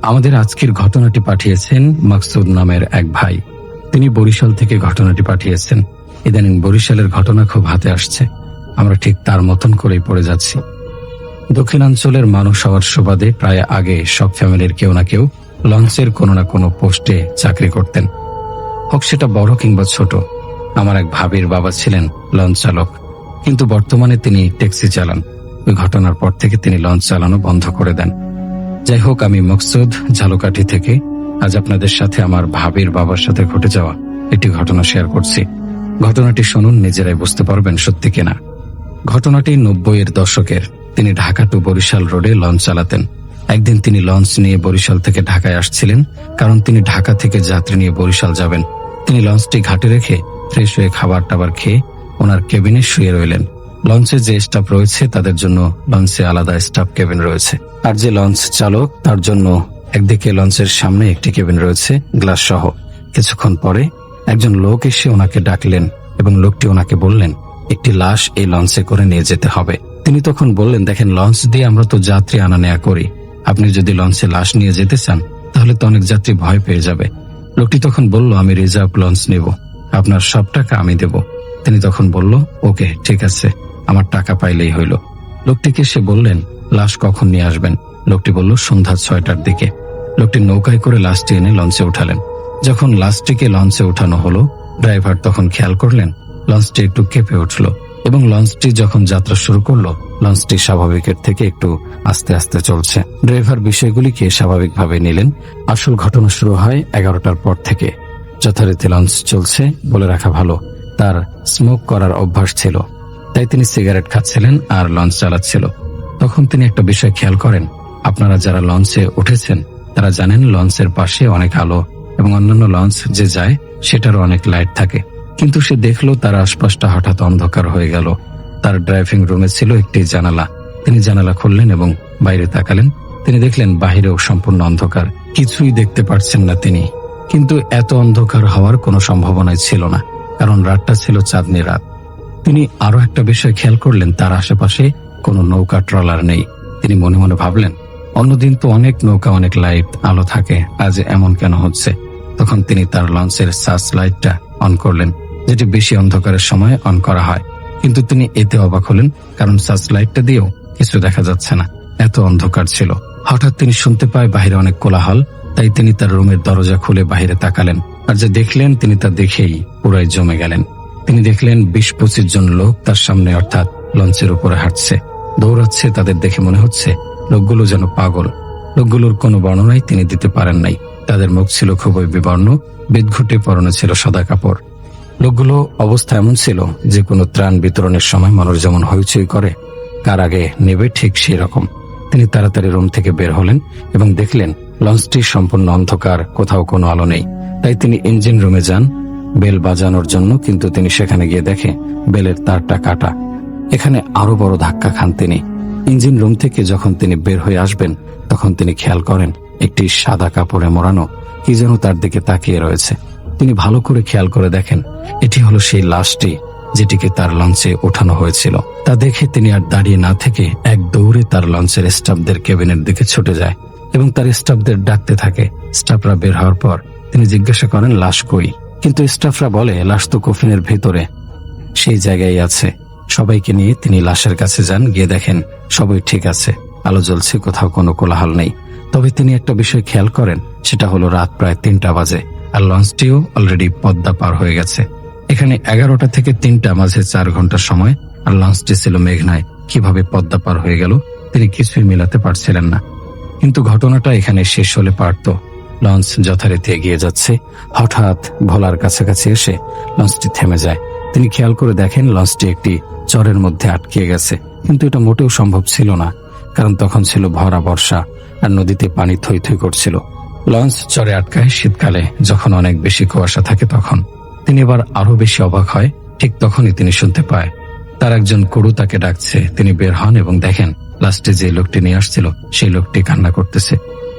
আমাদের আজকের ঘটনাটি পাঠিয়েছেন মাকসুদ নামের এক ভাই। তিনি বরিশাল থেকে ঘটনাটি পাঠিয়েছেন। ইদানিং বরিশালের ঘটনা খুব হাতে আসছে, আমরা ঠিক তার মতন করেই পড়ে যাচ্ছি। দক্ষিণাঞ্চলের মানুষ হওয়ার সুবাদে প্রায় আগে সব ফ্যামিলির কেউ না কেউ লঞ্চের কোনো না কোনো পোস্টে চাকরি করতেন, হোক সেটা বড় কিংবা ছোট। আমার এক ভাবির বাবা ছিলেন লঞ্চ চালক, কিন্তু বর্তমানে তিনি ট্যাক্সি চালান। ওই ঘটনার পর থেকে তিনি লঞ্চ চালানো বন্ধ করে দেন। যাই হোক, আমি মকসুদ ঝালকাঠি থেকে আজ আপনাদের সাথে আমার ভাবির বাবার সাথে ঘটে যাওয়া একটি ঘটনা শেয়ার করছি। ঘটনাটি শুনুন, নিজেরাই বুঝতে পারবেন সত্যি কিনা। ঘটনাটি 90-এর দশকের। তিনি ঢাকা টু বরিশাল রোডে লঞ্চ চালাতেন। একদিন তিনি লঞ্চ নিয়ে বরিশাল থেকে ঢাকায় আসছিলেন, কারণ তিনি ঢাকা থেকে যাত্রী নিয়ে বরিশাল যাবেন। তিনি লঞ্চটি ঘাটে রেখে ফ্রেশ হয়ে খাবার টাবার খেয়ে ওনার কেবিনে শুয়ে রইলেন। লঞ্চে যে স্টাফ রয়েছে তাদের জন্য লঞ্চে আলাদা স্টাফ কেবিন রয়েছে, আর যে লঞ্চ চালক তার জন্য একদিকে লঞ্চের সামনে একটি কেবিন রয়েছে গ্লাস সহ। কিছুক্ষণ পরে একজন লোক এসে ওনাকে ডাকলেন এবং লোকটি ওনাকে বললেন একটি লাশ এই লঞ্চে করে নিয়ে যেতে হবে। তিনি তখন বললেন, দেখেন, লঞ্চ দিয়ে আমরা তো যাত্রী আনা নেয়া করি, আপনি যদি লঞ্চে লাশ নিয়ে যেতে চান তাহলে তো অনেক যাত্রী ভয় পেয়ে যাবে। লোকটি তখন বলল, আমি রিজার্ভ লঞ্চ নেব, আপনার সব টাকা আমি দেব। তিনি তখন বলল, ওকে ঠিক আছে, আমার টাকা পাইলেই হইল। লোকটিকে সে বললেন, লাশ কখন নিয়ে আসবেন? লোকটি বলল, সন্ধ্যা 6টার দিকে। লোকটি নৌকায় করে লাশটি এনে লঞ্চে উঠালেন। যখন লাশটিকে লঞ্চে উঠানো হলো, ড্রাইভার তখন খেয়াল করলেন লঞ্চটি একটু কেঁপে উঠল এবং লঞ্চটি যখন যাত্রা শুরু করলো লঞ্চটি স্বাভাবিকের থেকে একটু আস্তে আস্তে চলছে। ড্রাইভার বিষয়গুলিকে স্বাভাবিকভাবে নিলেন। আসল ঘটনা শুরু হয় 11টার পর থেকে। যথারীতি লঞ্চ চলছে। বলে রাখা ভালো, তার স্মোক করার অভ্যাস ছিল, তাই তিনি সিগারেট খাচ্ছিলেন আর লঞ্চ চালাচ্ছিল। তখন তিনি একটা বিষয় খেয়াল করেন, আপনারা যারা লঞ্চে উঠেছেন তারা জানেন লঞ্চের পাশে অনেক আলো এবং অন্যান্য লঞ্চ যে যায় সেটারও অনেক লাইট থাকে। কিন্তু সে দেখলো তার আশপাশটা হঠাৎ অন্ধকার হয়ে গেল। তার ড্রাইভিং রুমে ছিল একটি জানালা। তিনি জানালা খুললেন এবং বাইরে তাকালেন। তিনি দেখলেন বাহিরেও সম্পূর্ণ অন্ধকার, কিছুই দেখতে পারছেন না তিনি। কিন্তু এত অন্ধকার হওয়ার কোনো সম্ভাবনাই ছিল না, কারণ রাতটা ছিল চাঁদনি রাত। তিনি আরো একটা বিষয় খেয়াল করলেন, তার আশেপাশে কোনো নৌকা ট্রলার নেই। তিনি মনে মনে ভাবলেন, অন্যদিন তো অনেক নৌকা অনেক লাইট আলো থাকে, আজ এমন কেন হচ্ছে? তখন তিনি তার লঞ্চের সার্চ লাইটটা অন করলেন, যেটি বেশি অন্ধকারের সময় অন করা হয়। কিন্তু তিনি এতে অবাক হলেন, কারণ সার্চ লাইটটা দিয়েও কিছু দেখা যাচ্ছে না, এত অন্ধকার ছিল। হঠাৎ তিনি শুনতে পায় বাহিরে অনেক কোলাহল, তাই তিনি তার রুমের দরজা খুলে বাহিরে তাকালেন। আর যে দেখলেন তিনি তা দেখেই পুরাই জমে গেলেন। তিনি দেখলেন 20-25 জন লোক তার সামনে অর্থাৎ লঞ্চের উপরে হাঁটছে, দৌড়াচ্ছে। তাদের দেখে মনে হচ্ছে লোকগুলো যেন পাগল। লোকগুলোর কোনো বর্ণনাই তিনি দিতে পারেন নাই। তাদের মুখ ছিল খুবই বিবর্ণ, বেদঘুটে, পরনে ছিল সাদা কাপড়। লোকগুলো অবস্থা এমন ছিল যে কোনো ত্রাণ বিতরণের সময় মানুষ যেমন হইচই করে, কার আগে নেবে ঠিক সেই রকম। তিনি তাড়াতাড়ি রুম থেকে বের হলেন এবং দেখলেন লঞ্চটি সম্পূর্ণ অন্ধকার, কোথাও কোনো আলো নেই। তাই তিনি ইঞ্জিন রুমে যান বেল বাজানোর জন্য, কিন্তু তিনি সেখানে গিয়ে দেখে বেলের তারটা কাটা। এখানে আরো বড় ধাক্কা খান তিনি। ইঞ্জিন রুম থেকে যখন তিনি বের হয়ে আসবেন তখন তিনি খেয়াল করেন একটি সাদা কাপড়ে মোড়ানো কি যেন তার দিকে তাকিয়ে রয়েছে। তিনি ভালো করে খেয়াল করে দেখেন এটি হলো সেই লাশটি যেটিকে তার লঞ্চে ওঠানো হয়েছিল। তা দেখে তিনি আর দাঁড়িয়ে না থেকে এক দৌড়ে তার লঞ্চের স্টাফদের কেবিনের দিকে ছুটে যায় এবং তার স্টাফদের ডাকতে থাকে। স্টাফরা বের হওয়ার পর তিনি জিজ্ঞাসা করেন লাশ কই, কিন্তু স্টাফরা বলে লাশ তো কফিনের ভেতরে, সেই জায়গায় আছে। সবাইকে নিয়ে তিনি লাশের কাছে যান। গিয়ে দেখেন সবাই ঠিক আছে, আলো জ্বলছে, কোথাও কোনো কোলাহল নেই। তবে তিনি একটা বিষয় খেয়াল করেন, সেটা হলো রাত প্রায় 3টা বাজে আর লঞ্চটিও অলরেডি পদ্মা পার হয়ে গেছে। এখানে 11টা থেকে 3টা মাঝে 4 ঘন্টার সময়, আর লঞ্চটি ছিল মেঘনায়। কিভাবে পদ্মা পার হয়ে গেল তিনি কিছুই মেলাতে পারছিলেন না। কিন্তু ঘটনাটা এখানে শেষ হলে পারত। লঞ্চ যথারীতি এগিয়ে যাচ্ছে, হঠাৎ ভোলার কাছাকাছি এসে লঞ্চটি থেমে যায়। তিনি খেয়াল করে দেখেন লঞ্চটি একটি চরের মধ্যে আটকে গেছে, কিন্তু এটা মোটেও সম্ভব ছিল না, কারণ তখন ছিল ভরা বর্ষা আর নদীতে পানি থই থই করছিল। লঞ্চ চরে আটকায় শীতকালে, যখন অনেক বেশি কুয়াশা থাকে তখন। তিনি এবার আরো বেশি অবাক হয়, ঠিক তখনই তিনি শুনতে পায় তার একজন কুড়ু তাকে ডাকছে। তিনি বের হন এবং দেখেন লাস্টে যে লোকটি নিয়ে আসছিল সেই লোকটি কান্না করতেছে।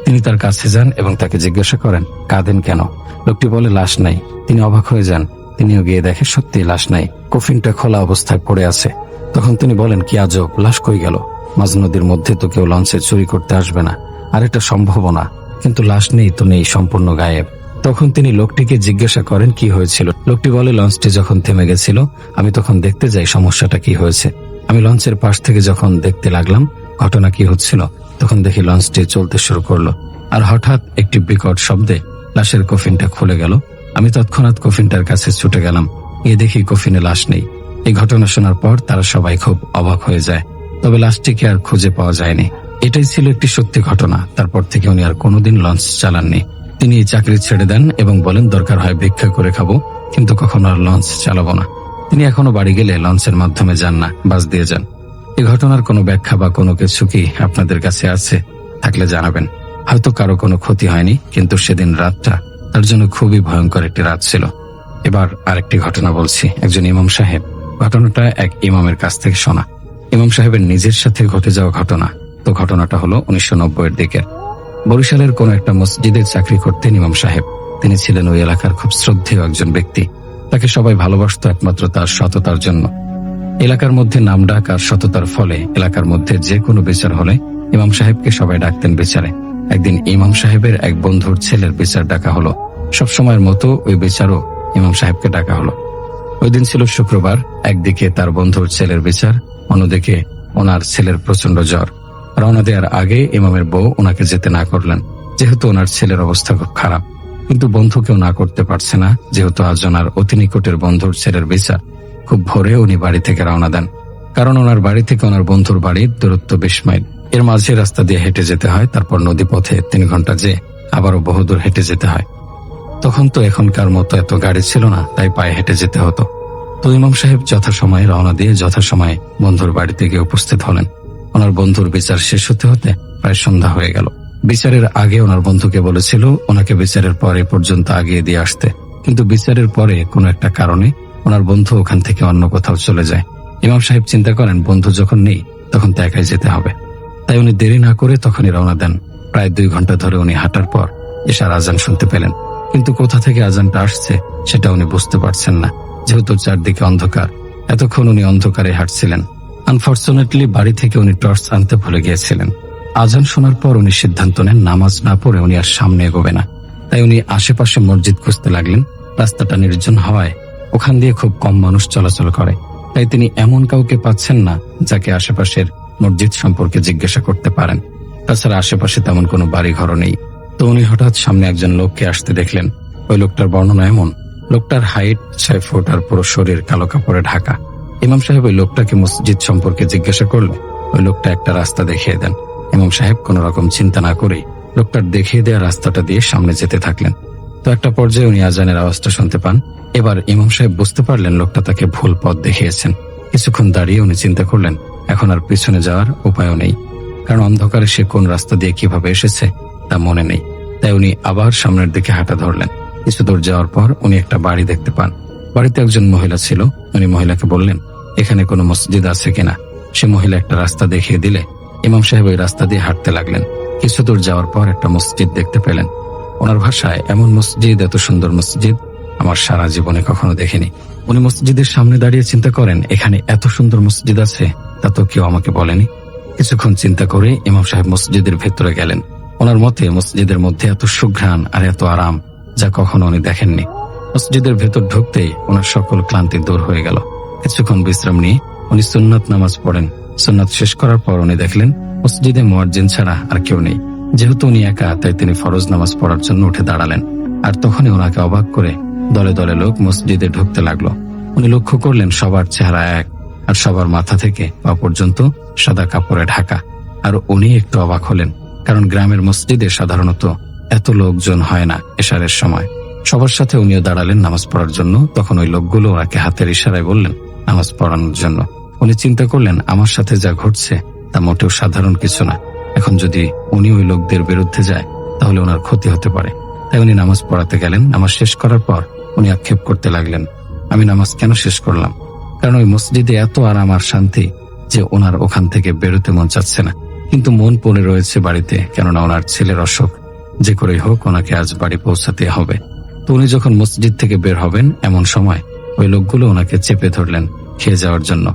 তিনি তার কাছে যান এবং তাকে জিজ্ঞাসা করেন, কাঁদেন কেন? লোকটি বলে, লাশ নাই। তিনি অবাক হয়ে যান। তিনিও গিয়ে দেখে সত্যি লাশ নাই, কফিনটা খোলা অবস্থায় পড়ে আছে। তখন তিনি বলেন, কি আজব, লাশ কই গেল? মাঝ নদীর মধ্যে তো কেউ লঞ্চে চুরি করতে আসবে না, আর এটা সম্ভব না। কিন্তু লাশ নেই তো নেই, সম্পূর্ণ গায়েব। তখন তিনি লোকটিকে জিজ্ঞাসা করেন কি হয়েছিল। লোকটি বলে, লঞ্চটি যখন থেমে গেছিল আমি তখন দেখতে যাই সমস্যাটা কি হয়েছে। আমি লঞ্চের পাশ থেকে যখন দেখতে লাগলাম ঘটনা কি হচ্ছিল, তখন দেখি লঞ্চটি চলতে শুরু করলো, আর হঠাৎ একটি বিকট শব্দে লাশের কফিনটা খুলে গেল। আমি তৎক্ষণাৎ কফিনটার কাছে ছুটে গেলাম, গিয়ে দেখি কফিনে লাশ নেই। এই ঘটনা শোনার পর তারা সবাই খুব অবাক হয়ে যায়, তবে লাশটিকে আর খুঁজে পাওয়া যায়নি। এটাই ছিল একটি সত্যি ঘটনা। তারপর থেকে উনি আর কোনোদিন লঞ্চ চালাননি। তিনি এই চাকরি ছেড়ে দেন এবং বলেন, দরকার হয় ভিক্ষা করে খাবো, কিন্তু কখনো আর লঞ্চ চালাবো না। তিনি এখনো বাড়ি গেলে লঞ্চের মাধ্যমে যান না, বাস দিয়ে যান। এই ঘটনার কোনো ব্যাখ্যা বা কোনো কিছু কি আপনাদের কাছে আছে? থাকলে জানাবেন। হয়তো কারো কোনো ক্ষতি হয়নি, কিন্তু সেদিন রাতটা তার জন্য খুবই ভয়ঙ্কর একটি রাত ছিল। এবার আরেকটি ঘটনা বলছি। একজন ইমাম সাহেব, ঘটনাটা এক ইমামের কাছ থেকে শোনা। ইমাম সাহেবের নিজের সাথে ঘটে যাওয়া ঘটনা। তো ঘটনাটা হলো 1990-এর দিকে। বরিশালের কোন একটা মসজিদে চাকরি করতেন ইমাম সাহেব। তিনি ছিলেন ওই এলাকার খুব শ্রদ্ধেয় একজন ব্যক্তি। তাকে সবাই ভালোবাসত একমাত্র তার সততার জন্য। এলাকার মধ্যে নামডাক আর সততার ফলে এলাকার মধ্যে যে কোনো বিচার হলে ইমাম সাহেবকে সবাই ডাকতেন বিচারে। একদিন ইমাম সাহেবের এক বন্ধুর ছেলের বিচার ডাকা হলো। সবসময়ের মতো ওই বিচারও ইমাম সাহেবকে ডাকা হলো। ওই দিন ছিল শুক্রবার। একদিকে তার বন্ধুর ছেলের বিচার, অন্যদিকে ওনার ছেলের প্রচন্ড জ্বর। রওনা দেওয়ার আগে ইমামের বউ ওনাকে যেতে না করলেন, যেহেতু ওনার ছেলের অবস্থা খুব খারাপ। কিন্তু বন্ধুকেও না করতে পারছে না, যেহেতু আজ ওনার অতি নিকটের বন্ধুর ছেলের বিচার। খুব ভোরে উনি বাড়ি থেকে রওনা দেন, কারণ ওনার বাড়ি থেকে ওনার বন্ধুর বাড়ির দূরত্ব 20 মাইল। এর মাঝে রাস্তা দিয়ে হেঁটে যেতে হয়, তারপর নদী পথে 3 ঘন্টা যে আবারও বহুদূর হেঁটে যেতে হয়। তখন তো এখনকার মতো এত গাড়ি ছিল না, তাই পায়ে হেঁটে যেতে হতো। তো ইমাম সাহেব যথাসময়ে রওনা দিয়ে যথাসময়ে বন্ধুর বাড়িতে গিয়ে উপস্থিত হলেন। ওনার বন্ধুর বিচার শেষ হতে হতে প্রায় সন্ধ্যা হয়ে গেল। বিচারের আগে ওনার বন্ধুকে বলেছিল ওনাকে বিচারের পরে পর্যন্ত আগিয়ে দিয়ে আসতে, কিন্তু বিচারের পরে কোনো একটা কারণে ওনার বন্ধু ওখান থেকে অন্য কোথাও চলে যায়। ইমাম সাহেব চিন্তা করেন বন্ধু যখন নেই তখন তো একাই যেতে হবে, তাই উনি দেরি না করে তখনই রওনা দেন। প্রায় 2 ঘন্টা ধরে উনি হাঁটার পর এশার আজান শুনতে পেলেন, কিন্তু কোথা থেকে আজানটা আসছে সেটা উনি বুঝতে পারছেন না, যেহেতু চারদিকে অন্ধকার। এতক্ষণ উনি অন্ধকারে হাঁটছিলেন। আনফরচুনেটলি বাড়ি থেকে উনি টর্চ আনতে ভুলে গিয়েছিলেন। আজান শোনার পর উনি সিদ্ধান্ত নেন নামাজ না পড়ে উনি আর সামনে এগোবে না। তাই উনি আশেপাশে মসজিদ খুঁজতে লাগলেন। রাস্তাটা নির্জন হওয়ায় ওখান দিয়ে খুব কম মানুষ চলাচল করে, তাই তিনি এমন কাউকে পাচ্ছেন না যাকে আশেপাশের মসজিদ সম্পর্কে জিজ্ঞাসা করতে পারেন। তাছাড়া আশেপাশে তেমন কোনো বাড়ি ঘরও নেই। তো উনি হঠাৎ সামনে একজন লোককে আসতে দেখলেন। ওই লোকটার বর্ণনা এমন, লোকটার হাইট 6 ফুট আর পুরো শরীর কালো কাপড়ে ঢাকা। ইমাম সাহেব ওই লোকটাকে মসজিদ সম্পর্কে জিজ্ঞাসা করলে ওই লোকটা একটা রাস্তা দেখিয়ে দেন। ইমাম সাহেব কোনো রকম চিন্তা না করেই লোকটার দেখিয়ে দেওয়া রাস্তাটা দিয়ে সামনে যেতে থাকলেন। তো একটা পর্যায়ে উনি আজানের আওয়াজটা শুনতে পান। এবার ইমাম সাহেব বুঝতে পারলেন লোকটা তাকে ভুল পথ দেখিয়েছেন। কিছুক্ষণ দাঁড়িয়ে উনি চিন্তা করলেন এখন আর পিছনে যাওয়ার উপায়ও নেই, কারণ অন্ধকারে সে কোন রাস্তা দিয়ে কিভাবে এসেছে তা মনে নেই। তাই উনি আবার সামনের দিকে হাঁটা ধরলেন। কিছু দূর যাওয়ার পর উনি একটা বাড়ি দেখতে পান। বাড়িতে একজন মহিলা ছিল। উনি মহিলাকে বললেন এখানে কোনো মসজিদ আছে কিনা। সে মহিলা একটা রাস্তা দেখিয়ে দিলে ইমাম সাহেব ওই রাস্তা দিয়ে হাঁটতে লাগলেন। কিছু দূর যাওয়ার পর একটা মসজিদ দেখতে পেলেন। ওনার ভাষায়, এমন মসজিদ, এত সুন্দর মসজিদ আমার সারা জীবনে কখনো দেখিনি। উনি মসজিদের সামনে দাঁড়িয়ে চিন্তা করেন এখানে এত সুন্দর মসজিদ আছে, তা তো কেউ আমাকে বলেনি। কিছুক্ষণ চিন্তা করে ইমাম সাহেব মসজিদের ভেতরে গেলেন। ওনার মতে মসজিদের মধ্যে এত সুঘ্রাণ আর এত আরাম যা কখনো উনি দেখেননি। মসজিদের ভেতর ঢুকতেই ওনার সকল ক্লান্তি দূর হয়ে গেল। কিছুক্ষণ বিশ্রাম নিয়ে উনি সুন্নাত নামাজ পড়েন। সুন্নাত শেষ করার পর উনি দেখলেন মসজিদে মুয়াজ্জিন ছাড়া আর কেউ নেই। যেহেতু উনি একা, তাই তিনি ফরজ নামাজ পড়ার জন্য উঠে দাঁড়ালেন। আর তখনই ওনাকে অবাক করে দলে দলে লোক মসজিদে ঢুকতে লাগলো। উনি লক্ষ্য করলেন সবার চেহারা এক, আর সবার মাথা থেকে পা পর্যন্ত সাদা কাপড়ে ঢাকা। আর উনি একটু অবাক হলেন, কারণ গ্রামের মসজিদে সাধারণত এত লোকজন হয় না এশারের সময়। সবার সাথে উনিও দাঁড়ালেন নামাজ পড়ার জন্য। তখন ওই লোকগুলো ওনাকে হাতের ইশারায় বললেন নামাজ পড়ানোর জন্য। উনি চিন্তা করলেন আমার সাথে যা ঘটছে তা মোটেও সাধারণ কিছু না। এখন যদি উনি ওই লোকদের বিরুদ্ধে যায় তাহলে ওনার ক্ষতি হতে পারে। তাই উনি নামাজ পড়াতে গেলেন। নামাজ শেষ করার পর উনি আক্ষেপ করতে লাগলেন আমি নামাজ কেন শেষ করলাম? কারণ ওই মসজিদে এত আরাম আর শান্তি যে ওনার ওখান থেকে বেরোতে মন চাচ্ছে না, কিন্তু মন পড়ে রয়েছে বাড়িতে, কেননা ওনার ছেলের অসুখ। যে করেই হোক ওনাকে আজ বাড়ি পৌঁছাতে হবে। তো উনি যখন মসজিদ থেকে বের হবেন এমন সময় ওই লোকগুলো ওনাকে চেপে ধরলেন খেয়ে যাওয়ার জন্য।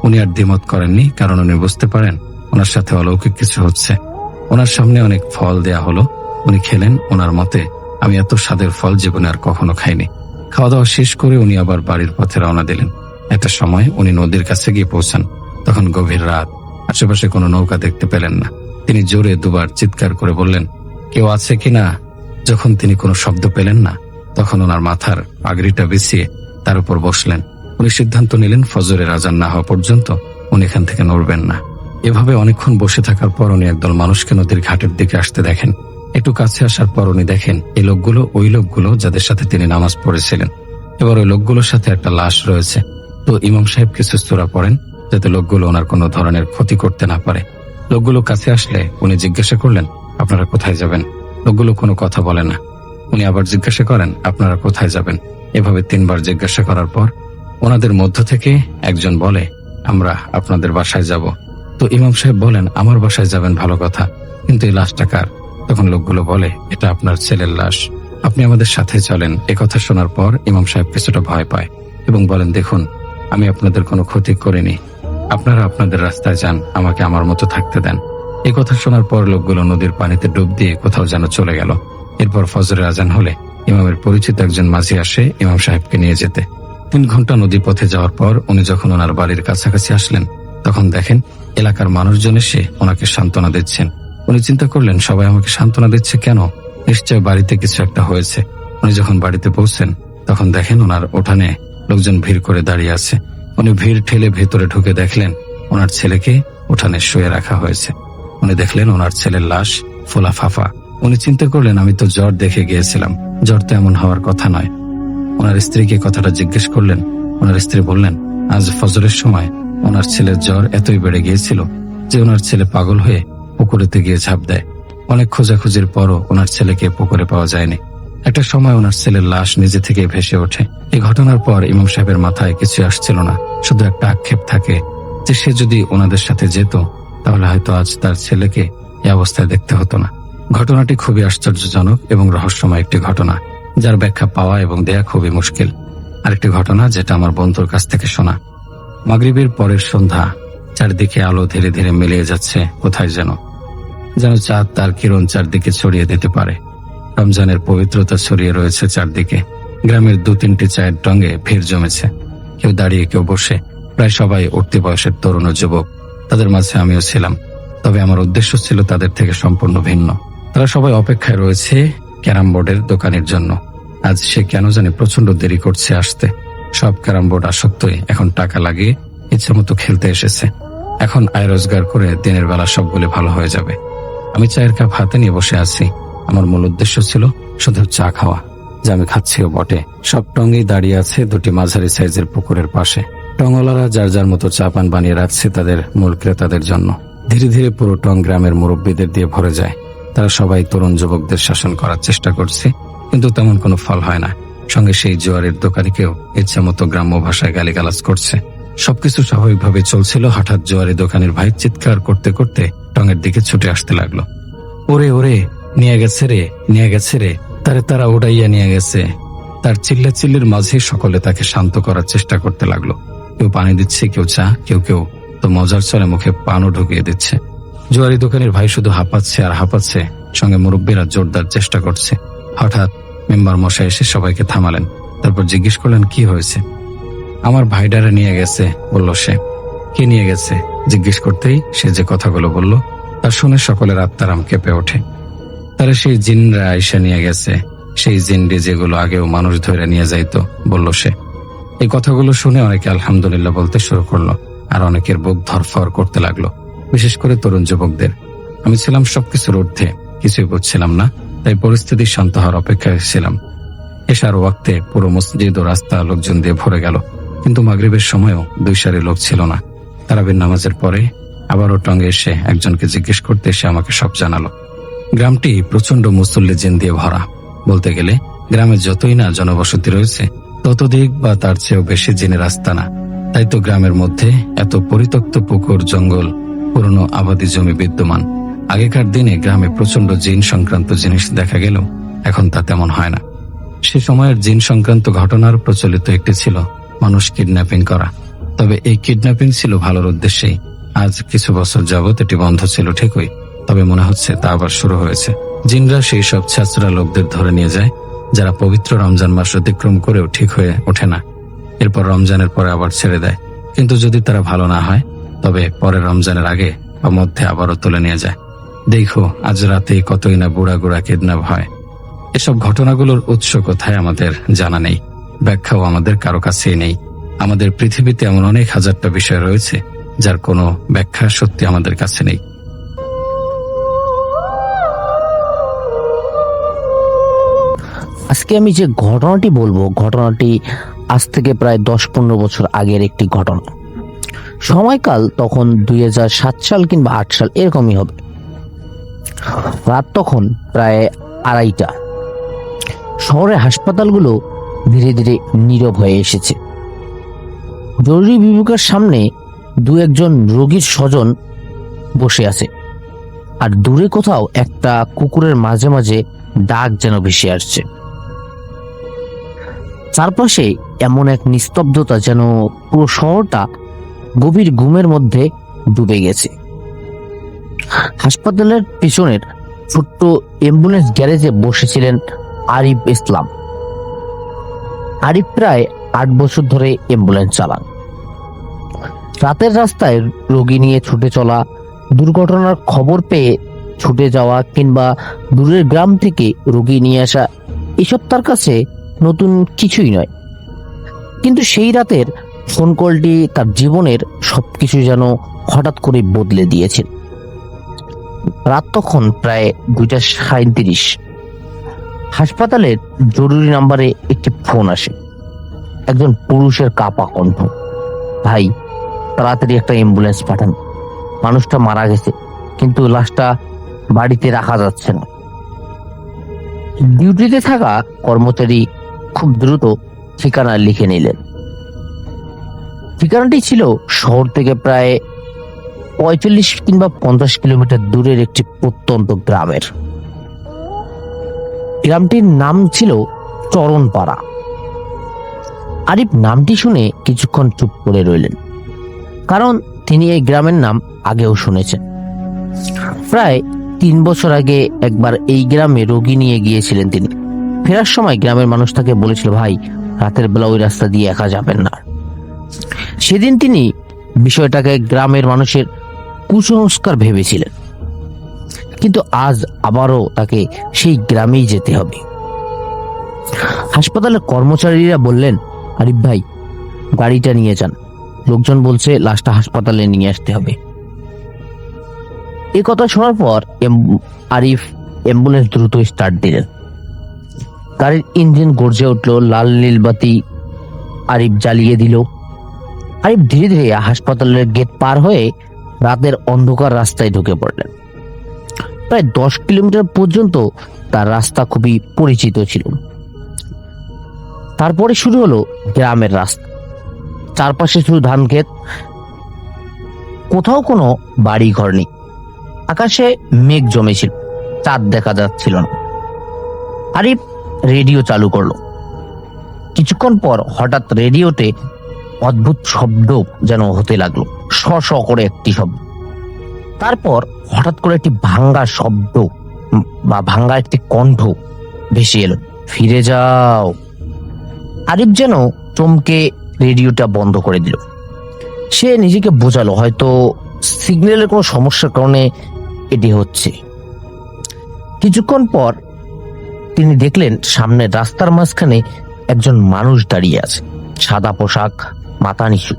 উনি আর দ্বিমত করেননি, কারণ উনি বুঝতে পারেন ওনার সাথে অলৌকিক কিছু হচ্ছে। ওনার সামনে অনেক ফল দেয়া হলো, উনি খেলেন। ওনার মতে আমি এত স্বাদের ফল জীবনে আর কখনো খাইনি। খাওয়া দাওয়া শেষ করে উনি আবার বাড়ির পথে রওনা দিলেন। একটা সময় উনি নদীর কাছে গিয়ে পৌঁছান। তখন গভীর রাত, আশেপাশে কোনো নৌকা দেখতে পেলেন না। তিনি জোরে দুবার চিৎকার করে বললেন, কেউ আছে কিনা? যখন তিনি কোনো শব্দ পেলেন না, তখন ওনার মাথার পাগড়িটা বিছিয়ে তার উপর বসলেন। উনি সিদ্ধান্ত নিলেন ফজরের আজান না হওয়া পর্যন্ত উনি এখান থেকে নড়বেন না। এভাবে অনেকক্ষণ বসে থাকার পর উনি একদল মানুষকে নদীর ঘাটের দিকে আসতে দেখেন। একটু কাছে আসার পর উনি দেখেন এই লোকগুলো ওই লোকগুলো যাদের সাথে তিনি নামাজ পড়েছিলেন। এবার ওই লোকগুলোর সাথে একটা লাশ রয়েছে। তো ইমাম সাহেব কিছু সূরা পড়েন যাতে লোকগুলো ওনার কোনো ধরনের ক্ষতি করতে না পারে। লোকগুলো কাছে আসলে উনি জিজ্ঞাসা করলেন, আপনারা কোথায় যাবেন? লোকগুলো কোনো কথা বলে না। উনি আবার জিজ্ঞাসা করেন, আপনারা কোথায় যাবেন? এভাবে 3 বার জিজ্ঞাসা করার পর ওনাদের মধ্য থেকে একজন বলে, আমরা আপনাদের বাসায় যাব। তো ইমাম সাহেব বলেন, আমার বাসায় যাবেন ভালো কথা, কিন্তু এই লাশটা কার? তখন লোকগুলো বলে, এটা আপনার ছেলের লাশ, আপনি আমাদের সাথে চলেন। একথা শোনার পর ইমাম সাহেব কিছুটা ভয় পায় এবং বলেন, দেখুন আমি আপনাদের কোনো ক্ষতি করিনি, আপনারা আপনাদের রাস্তায় যান, আমাকে আমার মতো থাকতে দেন। এই কথা শোনার পর লোকগুলো নদীর পানিতে ডুব দিয়ে কোথাও যেন চলে গেল। এরপর ফজরের আজান হলে ইমামের পরিচিত একজন মাঝি আসে ইমাম সাহেবকে নিয়ে যেতে। 3 ঘন্টা নদী পথে যাওয়ার পর উনি যখন ওনার বাড়ির কাছাকাছি আসলেন, তখন দেখেন এলাকার মানুষজন এসে ওনাকে সান্ত্বনা দিচ্ছেন। উনি চিন্তা করলেন, সবাই আমাকে সান্ত্বনা দিচ্ছে কেন? নিশ্চয় বাড়িতে কিছু একটা হয়েছে। উনি যখন বাড়িতে পৌঁছেন তখন দেখেন ওনার উঠানে লোকজন ভিড় করে দাঁড়িয়ে আছে। উনি ভিড় ঠেলে ভেতরে ঢুকে দেখলেন ওনার ছেলেকে উঠানে শুয়ে রাখা হয়েছে। উনি দেখলেন ওনার ছেলের লাশ ফোলা ফাফা। উনি চিন্তা করলেন, আমি তো জ্বর দেখে গিয়েছিলাম, জ্বর তো এমন হওয়ার কথা নয়। ওনার স্ত্রীকে কথাটা জিজ্ঞেস করলেন। ওনার স্ত্রী বললেন, আজ ফজরের সময় ওনার ছেলের জ্বর এতই বেড়ে গিয়েছিল যে ওনার ছেলে পাগল হয়ে পুকুরেতে গিয়ে ঝাঁপ দেয়। অনেক খোঁজাখুঁজির পরও ওনার ছেলেকে পুকুরে পাওয়া যায়নি। একটা সময় ওনার ছেলের লাশ নিজে থেকে ভেসে ওঠে। এই ঘটনার পর ইমাম সাহেবের মাথায় কিছু আসছিল না, শুধু একটা আক্ষেপ থাকে যে সে যদি ওনাদের সাথে যেত তাহলে হয়তো আজ তার ছেলেকে এই অবস্থায় দেখতে হতো না। ঘটনাটি খুবই আশ্চর্যজনক এবং রহস্যময় একটি ঘটনা, যার ব্যাখ্যা পাওয়া এবং দেয়া খুবই মুশকিল। আরেকটি ঘটনা যেটা আমার বন্ধুর কাছ থেকে শোনা। মাগরিবের পরের সন্ধ্যা, চারদিকে আলো ধীরে ধীরে মিলিয়ে যাচ্ছে কোথায় যেন চাঁদ তার কিরণ চারদিকে ছড়িয়ে দিতে পারে। রমজানের পবিত্রতা ছড়িয়ে রয়েছে চারদিকে। গ্রামের 2-3টি চায়ের টঙ্গে ভিড় জমেছে, কেউ দাঁড়িয়ে কেউ বসে, প্রায় সবাই উঠতি বয়সের তরুণ ও যুবক। তাদের মাঝে আমিও ছিলাম, তবে আমার উদ্দেশ্য ছিল তাদের থেকে সম্পূর্ণ ভিন্ন। তারা সবাই অপেক্ষায় রয়েছে ক্যারাম বোর্ডের দোকানের জন্য। আজ সে কেন জানি প্রচন্ড দেরি করছে আসতে। সব ক্যারাম বোর্ড আসক্তই এখন টাকা লাগিয়ে ইচ্ছে মতো খেলতে এসেছে। এখন আয় রোজগার করে দিনের বেলা সবগুলো ভালো হয়ে যাবে। আমি চায়ের কাপ হাতে নিয়ে বসে আছি। আমার মূল উদ্দেশ্য ছিল শুধু চা খাওয়া, যা আমি খাচ্ছিও বটে। সব টঙ্গেই দাঁড়িয়ে আছে 2টি মাঝারি সাইজের পুকুরের পাশে। টঙ্গলারা যার যার মতো চা পান বানিয়ে রাখছে তাদের মূল ক্রেতাদের জন্য। ধীরে ধীরে পুরো টং গ্রামের মুরব্বীদের দিয়ে ভরে যায়। তারা সবাই তরুণ যুবকদের শাসন করার চেষ্টা করছে, কিন্তু তেমন কোনো ফল হয় না। সঙ্গে সেই জোয়ারের দোকানিকেও ইচ্ছা মতো গ্রাম্য ভাষায় গালিগালাজ করছে। সবকিছু স্বাভাবিকভাবে চলছিল। হঠাৎ জোয়ারি দোকানের ভাই চিৎকার করতে করতে টঙের দিকে ছুটে আসতে লাগলো। ওরে ওরে, নিয়ে গেছে রে, নিয়ে গেছে রে, তারা উড়াইয়া নিয়ে গেছে। তার চিল্লাচিল্লির মাঝে সকলে তাকে শান্ত করার চেষ্টা করতে লাগলো। কেউ পানি দিচ্ছে, কেউ চা, কেউ কেউ তো মজার চলে মুখে পানও ঢুকিয়ে দিচ্ছে। জোয়ারি দোকানের ভাই শুধু হাঁপাচ্ছে আর হাঁপাচ্ছে, সঙ্গে মুরব্বীরা জোরদার চেষ্টা করছে। হঠাৎ মেম্বার মশাই এসে সবাইকে থামালেন। তারপর জিজ্ঞেস করলেন, কি হয়েছে? আমার ভাইডারে নিয়ে গেছে, বলল সে। কে নিয়ে গেছে জিজ্ঞেস করতেই সে যে কথাগুলো বলল তা শুনে সকলের আত্মারাম কেঁপে ওঠে। তারা সেই জিনরা আইসা নিয়ে গেছে, সেই জিনডি যেগুলো আগেও মানুষ ধরে নিয়ে যাইতো, বলল সে। এই কথাগুলো শুনে অনেকে আলহামদুলিল্লাহ বলতে শুরু করলো, আর অনেকের বুক ধরফর করতে লাগলো, বিশেষ করে তরুণ যুবকদের। আমি ছিলাম সবকিছুর ঊর্ধ্বে, কিছুই বুঝছিলাম না, তাই পরিস্থিতি শান্ত হওয়ার অপেক্ষায় ছিলাম। এশার ওয়াক্তে পুরো মসজিদ ও রাস্তা লোকজন দিয়ে ভরে গেল, কিন্তু মাগরিবের সময়ও 2 সারি লোক ছিল না। তারাবির নামাজের পরে আবারও টঙ্গে এসে একজনকে জিজ্ঞেস করতে এসে আমাকে সব জানালো। গ্রামটি প্রচন্ড মুসল্লি জিন দিয়ে ভরা। বলতে গেলে গ্রামে যতই না জনবসতি রয়েছে, ততোধিক বা তার চেয়েও বেশি জিনের আস্তানা। তাই তো গ্রামের মধ্যে এত পরিত্যক্ত পুকুর, জঙ্গল, পুরনো আবাদি জমি বিদ্যমান। আগেকার দিনে গ্রামে প্রচন্ড জিন সংক্রান্ত জিনিস দেখা গেলেও এখন তা তেমন হয় না। সে সময়ের জিন সংক্রান্ত ঘটনার প্রচলিত একটি ছিল মানুষ কিডন্যাপিং করা। তবে এই কিডন্যাপিং ছিল ভালোর উদ্দেশ্যেই। আজ কিছু বছর যাবত এটি বন্ধ ছিল ঠিকই, তবে মনে হচ্ছে তা আবার শুরু হয়েছে। জিনরা সেই সব ছাত্রা লোকদের ধরে নিয়ে যায় যারা পবিত্র রমজান মাস অতিক্রম করেও ঠিক হয়ে ওঠে না। এরপর রমজানের পরে আবার ছেড়ে দেয়, কিন্তু যদি তারা ভালো না হয় তবে পরের রমজানের আগে বা মধ্যে আবারও তুলে নিয়ে যায়। দেখো আজ রাতেই কতই না বুড়া গুড়া কিডন্যাপ হয়। এসব ঘটনাগুলোর উৎস কোথায় আমাদের জানা নেই, ব্যাখ্যাও আমাদের কারো কাছেই নেই। আমাদের পৃথিবীতে এমন অনেক হাজারটা বিষয় রয়েছে যার কোনো ব্যাখ্যা সত্যি আমাদের কাছে নেই। আজকে আমি যে ঘটনাটি বলবো, ঘটনাটি আজ থেকে প্রায় 10-15 বছর আগের একটি ঘটনা। সময়কাল তখন 2007 সাল কিংবা 8 সাল এরকমই হবে। রাত তখন প্রায় 2:30টা। শহরের হাসপাতালগুলো ধীরে ধীরে নীরব হয়ে এসেছে। জরুরি বিভাগের সামনে 2-1 রোগীর স্বজন বসে আছে, আর দূরে কোথাও একটা কুকুরের মাঝে মাঝে ডাক যেন ভেসে আসছে। চারপাশে এমন এক নিস্তব্ধতা যেন পুরো শহরটা গভীর ঘুমের মধ্যে ডুবে গেছে। হাসপাতালের পিছনের ছোট্ট অ্যাম্বুলেন্স গ্যারেজে বসেছিলেন আরিফ ইসলাম। আরিফ প্রায় 8 বছর ধরে অ্যাম্বুলেন্স চালান। রাতের রাস্তায় রোগী নিয়ে ছুটে চলা, দুর্ঘটনার খবর পেয়ে ছুটে যাওয়া কিংবা দূরের গ্রাম থেকে রোগী নিয়ে আসা, এসব তার কাছে নতুন কিছুই নয়। কিন্তু সেই রাতের ফোন কলটি তার জীবনের সবকিছু যেন হঠাৎ করে বদলে দিয়েছে। রাত তখন প্রায় 2:37। হাসপাতালের জরুরি নাম্বারে একটি ফোন আসে। একজন পুরুষের কাঁপা কণ্ঠ, ভাই তাড়াতাড়ি একটা অ্যাম্বুলেন্স পাঠান, মানুষটা মারা গেছে কিন্তু লাশটা বাড়িতে রাখা যাচ্ছে না। ডিউটিতে থাকা কর্মচারী খুব দ্রুত ঠিকানা লিখে নিলেন। ঠিকানাটি ছিল শহর থেকে প্রায় 45 কিংবা 50 কিলোমিটার দূরের একটি প্রত্যন্ত গ্রামের। গ্রামটির নাম ছিল চরণপাড়া। আরিফ নামটি শুনে কিছুক্ষণ চুপ করে রইলেন, কারণ তিনি এই গ্রামের নাম আগেও শুনেছেন। প্রায় 3 বছর আগে একবার এই গ্রামে রোগী নিয়ে গিয়েছিলেন তিনি। ফেরার সময় গ্রামের মানুষ তাকে বলেছিল, ভাই রাতের বেলা ওই রাস্তা দিয়ে একা যাবেন না। সেদিন তিনি বিষয়টাকে গ্রামের মানুষের কুসংস্কার ভেবেছিলেন, কিন্তু আজ আবারও তাকে সেই গ্রামেই যেতে হবে। হাসপাতালের কর্মচারীরা বললেন, আরিফ ভাই গাড়িটা নিয়ে যান, লোকজন বলছে লাশটা হাসপাতালে নিয়ে আসতে হবে। এই কথা শোনার পর আরিফ অ্যাম্বুলেন্স দ্রুত স্টার্ট দিলেন। গাড়ির ইঞ্জিন গর্জে উঠল, লাল নীল বাতি আরিফ জ্বালিয়ে দিল। আরিফ ধীরে ধীরে হাসপাতালের গেট পার হয়ে রাতের অন্ধকার রাস্তায় ঢুকে পড়লেন। প্রায় 10 কিলোমিটার পর্যন্ত তার রাস্তা খুবই পরিচিত ছিল। তারপরে শুরু হলো গ্রামের রাস্তা। চারপাশে শুধু ধান ক্ষেত, কোথাও কোনো বাড়ি ঘর নেই। আকাশে মেঘ জমেছিল, চাঁদ দেখা যাচ্ছিল না। আরিফ রেডিও চালু করলো। কিছুক্ষণ পর হঠাৎ রেডিওতে অদ্ভুত শব্দ যেন হতে লাগলো, শ শ করে একটি শব্দ। তারপর হঠাৎ করে একটি ভাঙ্গা শব্দ বা ভাঙ্গা একটি কণ্ঠ ভেসে এলো, ফিরে যাও। আরিফ যেন চমকে রেডিওটা বন্ধ করে দিল। সে নিজেকে বোঝালো হয়তো সিগন্যালের কোনো সমস্যার কারণে এটি হচ্ছে। কিছুক্ষণ পর তিনি দেখলেন সামনের রাস্তার মাঝখানে একজন মানুষ দাঁড়িয়ে আছে, সাদা পোশাক, মাথা নিচু।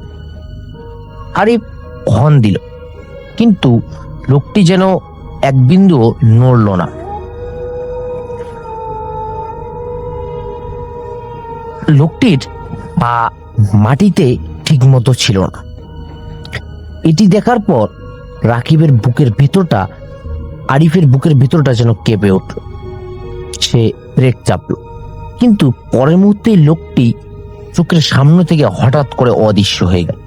আরিফ হর্ন দিল, কিন্তু লোকটি যেন এক বিন্দুও নড়ল না। লোকটির পা মাটিতে ঠিক মতো ছিল না। এটি দেখার পর রাকিবের বুকের ভিতরটা, আরিফের বুকের ভিতরটা যেন কেঁপে উঠল। সে ব্রেক চাপল, কিন্তু পরের মুহূর্তেই লোকটি চোখের সামনে থেকে হঠাৎ করে অদৃশ্য হয়ে গেল।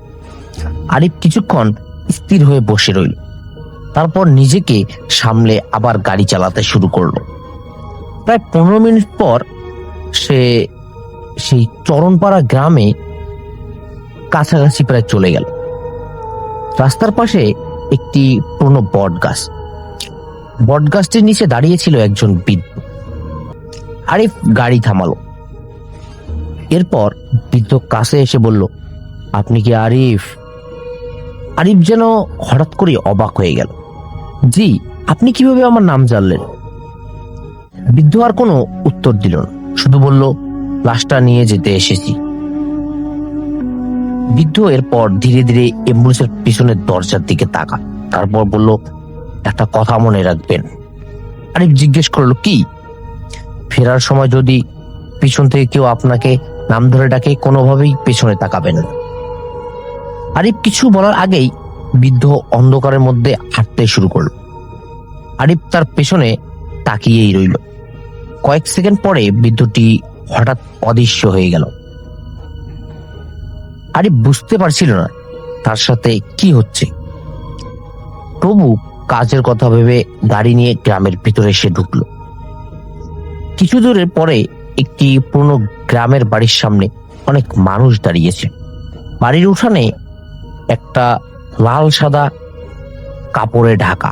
আরিফ কিছুক্ষণ স্থির হয়ে বসে রইল, তারপর নিজেকে সামলে আবার গাড়ি চালাতে শুরু করলো। প্রায় 15 মিনিট পর সে সেই চরণপাড়া গ্রামে কাছাকাছি প্রায় চলে গেল। রাস্তার পাশে একটি পুরনো বট গাছ, বটগাছটির নিচে দাঁড়িয়ে ছিল একজন বৃদ্ধ। আরিফ গাড়ি থামালো। এরপর বৃদ্ধ কাছে এসে বলল, আপনি কি আরিফ? আরিফ যেন হঠাৎ করে অবাক হয়ে গেল। জি, আপনি কিভাবে আমার নাম জানলেন? বৃদ্ধ আর কোনো উত্তর দিল না, শুধু বলল, লাশটা নিয়ে যেতে এসেছি। বৃদ্ধ এরপর ধীরে ধীরে অ্যাম্বুলেন্সের পিছনের দরজার দিকে তাকান, তারপর বলল, একটা কথা মনে রাখবেন। আরিফ জিজ্ঞেস করলো, কি? ফেরার সময় যদি পিছন থেকে কেউ আপনাকে নাম ধরে ডাকে, কোনোভাবেই পেছনে তাকাবেন না। আরিফ কিছু বলার আগেই বৃদ্ধ অন্ধকারের মধ্যে হাঁটতে শুরু করলো। আরিফ তার পেছনে তাকিয়েই রইল। কয়েক সেকেন্ড পরে বৃদ্ধটি হঠাৎ অদৃশ্য হয়ে গেল। আরিফ বুঝতে পারছিল না তার সাথে কি হচ্ছে। তবু কাজের কথা ভেবে গাড়ি নিয়ে গ্রামের ভিতরে এসে ঢুকলো। কিছু দূরের পরে একটি পুরনো গ্রামের বাড়ির সামনে অনেক মানুষ দাঁড়িয়েছে। বাড়ির উঠানে একটা লাল সাদা কাপড়ে ঢাকা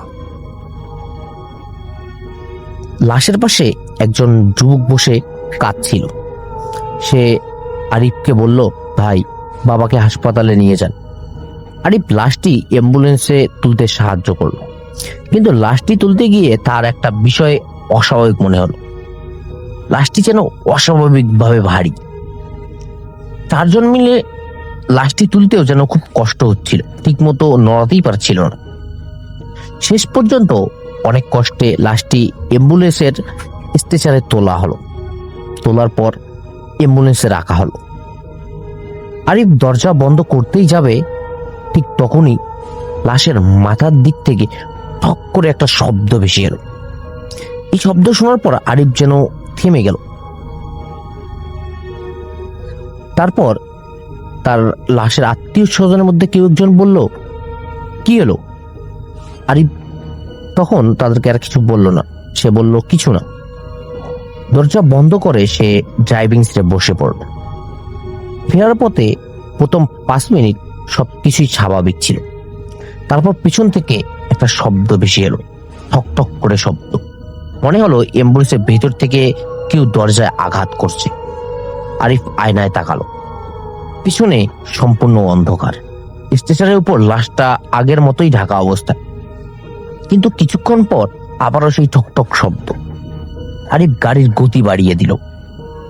লাশের পাশে একজন যুবক বসে কাঁদছিল। সে আরিফকে বলল, ভাই, বাবাকে হাসপাতালে নিয়ে যান। আরিফ লাশটি অ্যাম্বুলেন্সে তুলতে সাহায্য করলো, কিন্তু লাশটি তুলতে গিয়ে তার একটা বিষয় অস্বাভাবিক মনে হলো। লাশটি যেন অস্বাভাবিকভাবে ভারী। 4 জন মিলে লাশটি তুলতেও যেন খুব কষ্ট হচ্ছিল, ঠিক মতো নড়াতেই পারছিল না। শেষ পর্যন্ত অনেক কষ্টে লাশটি অ্যাম্বুলেন্সের স্ট্রেচারে তোলা হলো। তোলার পর অ্যাম্বুলেন্সে রাখা হলো। আরিফ দরজা বন্ধ করতেই যাবে, ঠিক তখনই লাশের মাথার দিক থেকে ঠক করে একটা শব্দ ভেসে এলো। এই শব্দ শোনার পর আরিফ যেন থেমে গেল। তারপর তার লাশের আত্মীয় স্বজনের মধ্যে কেউ একজন বলল, কি হলো? আরিফ তখন তাদেরকে আর কিছু বলল না। সে বলল, কিছু না। দরজা বন্ধ করে সে ড্রাইভিং সিটে বসে পড়ল। ফেরার পথে প্রথম 5 মিনিট সবকিছুই স্বাভাবিক ছিল। তারপর পিছন থেকে একটা শব্দ ভেসে এলো, ঠক ঠক করে শব্দ। মনে হলো অ্যাম্বুলেন্সের ভেতর থেকে কেউ দরজায় আঘাত করছে। আরিফ আয়নায় তাকালো। পিছনে সম্পূর্ণ অন্ধকার। স্ট্রেচারের উপর লাশটা আগের মতোই ঢাকা অবস্থায়, কিন্তু কিছুক্ষণ পর আবারও সেই ঠকঠক শব্দ। আরিফ গাড়ির গতি বাড়িয়ে দিল।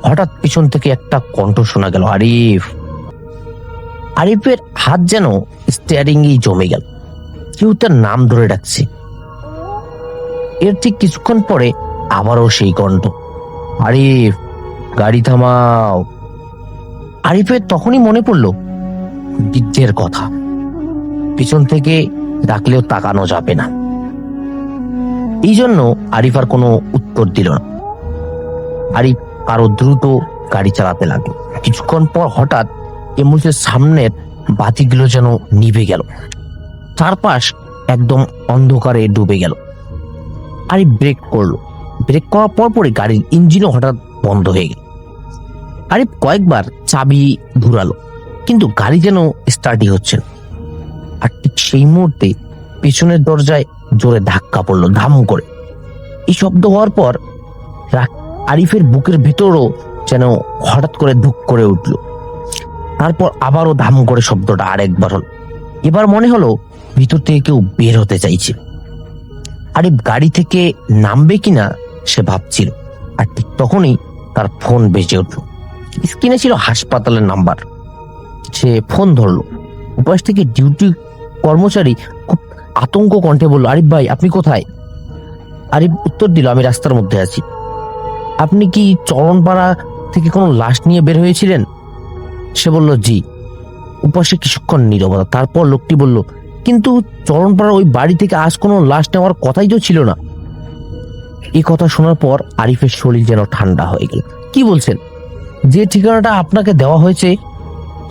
হঠাৎ পিছন থেকে একটা কণ্ঠ শোনা গেল, আরিফ। আরিফের হাত যেন স্টিয়ারিংয়েই জমে গেল। কেউ তার নাম ধরে ডাকছে। এর ঠিক কিছুক্ষণ পরে আবারও সেই কণ্ঠ, আরিফ, গাড়ি থামাও। আরিফের তখনই মনে পড়ল বৃদ্ধের কথা, পিছন থেকে ডাকলেও তাকানো যাবে না। এই জন্য আরিফ আর কোনো উত্তর দিল না। আরিফ আরো দ্রুত গাড়ি চালাতে লাগলো। কিছুক্ষণ পর হঠাৎ অ্যাম্বুলেন্সের সামনের বাতিগুলো যেন নিভে গেল। চারপাশ একদম অন্ধকারে ডুবে গেল। আরিফ ব্রেক করলো। ব্রেক করার পরপরই গাড়ির ইঞ্জিনও হঠাৎ বন্ধ হয়ে গেল। আরিফ কয়েকবার চাবি ঘুরালো, কিন্তু গাড়ি যেন স্টার্টই হচ্ছে না। আর ঠিক সেই মুহূর্তে পেছনের দরজায় জোরে ধাক্কা পড়লো, ধাম করে। এই শব্দ হওয়ার পর আরিফের বুকের ভিতরও যেন হঠাৎ করে ধুক করে উঠল। তারপর আবারও ধাম করে শব্দটা আরেকবার হলো। এবার মনে হলো ভিতর থেকে কেউ বের হতে চাইছে। আরিফ গাড়ি থেকে নামবে কিনা সে ভাবছিল, আর ঠিক তখনই তার ফোন বেজে উঠল। স্ক্রিনে ছিল হাসপাতালের নাম্বার। সে ফোন ধরলো। উপাস থেকে ডিউটি কর্মচারী খুব আতঙ্ক কণ্ঠে বলল, আরিফ ভাই, আপনি কোথায়? আরিফ উত্তর দিল, আমি রাস্তার মধ্যে আছি। আপনি কি চরণপাড়া থেকে কোনো লাশ নিয়ে বের হয়েছিলেন? সে বলল, জি। উপাসে কিছুক্ষণ নীরবতা। তারপর লোকটি বলল, কিন্তু চরণপাড়ার ওই বাড়ি থেকে আজ কোনো লাশ নেওয়ার কথাই তো ছিল না। এই কথা শোনার পর আরিফের শরীর যেন ঠান্ডা হয়ে গেল। কি বলছেন? যে ঠিকানাটা আপনাকে দেওয়া হয়েছে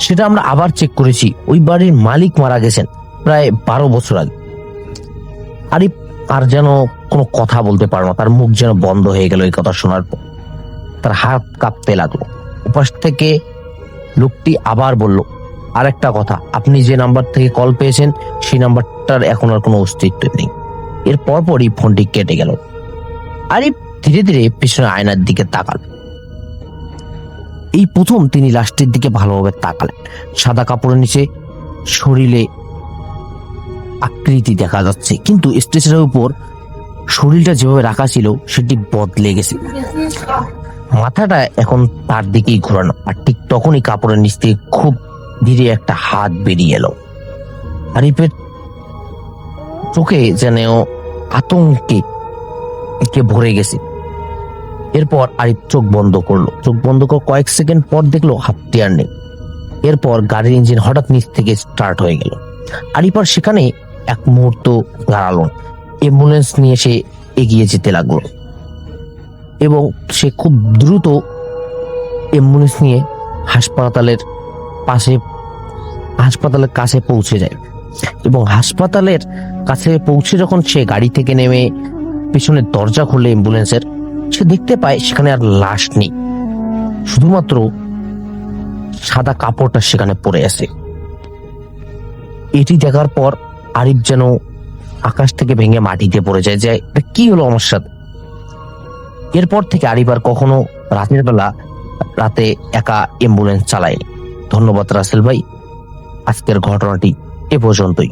সেটা আমরা আবার চেক করেছি, ওই বাড়ির মালিক মারা গেছেন প্রায় 12 বছর আগে। আরিফ আর যেন কোনো কথা বলতে পারল না, তার মুখ যেন বন্ধ হয়ে গেল এই কথা শোনার পর। তার হাত কাঁপতে লাগলো। উপাস থেকে লোকটি আবার বলল, আর একটা কথা, আপনি যে নাম্বার থেকে কল পেয়েছেন সেই নাম্বারটার এখন আর কোনো অস্তিত্ব নেই। এর পরপরই ফোনটি কেটে গেল। আরিফ ধীরে ধীরে পিছনে আয়নার দিকে তাকাল। এই প্রথম তিনি লাশটির দিকে ভালোভাবে তাকালেন। সাদা কাপড়ের নিচে শরীরে আকৃতি দেখা যাচ্ছে, কিন্তু স্ট্রেচারের উপর শরীরটা যেভাবে রাখা ছিল সেটি বদলে গেছে। মাথাটা এখন তার দিকেই ঘোরানো, আর ঠিক তখনই কাপড়ের নিচ থেকে খুব ধীরে একটা হাত বেরিয়ে এলো। আরিফের চোখে যেন আতঙ্কে ভরে গেছে। এরপর আরিফ চোখ বন্ধ করলো। চোখ বন্ধ করে কয়েক সেকেন্ড পর দেখলো হাতটি আর নেই। এরপর গাড়ির ইঞ্জিন হঠাৎ নিচ থেকে স্টার্ট হয়ে গেল। আরিফ আর সেখানে এক মুহূর্ত দাঁড়ালো। অ্যাম্বুলেন্স নিয়ে সে এগিয়ে যেতে লাগলো এবং সে খুব দ্রুত অ্যাম্বুলেন্স নিয়ে হাসপাতালের কাছে পৌঁছে যায় এবং হাসপাতালের কাছে পৌঁছে যখন সে গাড়ি থেকে নেমে পিছনের দরজা খুলে অ্যাম্বুলেন্সের, সে দেখতে পায় সেখানে আর লাশ নেই, শুধুমাত্র সাদা কাপড়টা সেখানে পড়ে আছে। এটি দেখার পর আরিফ যেন আকাশ থেকে ভেঙে মাটিতে পড়ে যায়, যে এটা কি হলো আমার সাথে। এরপর থেকে আরিফ আর কখনো রাতে একা অ্যাম্বুলেন্স চালায়নি। ধন্যবাদ রাসেল ভাই, আজকের ঘটনাটি এ পর্যন্তই।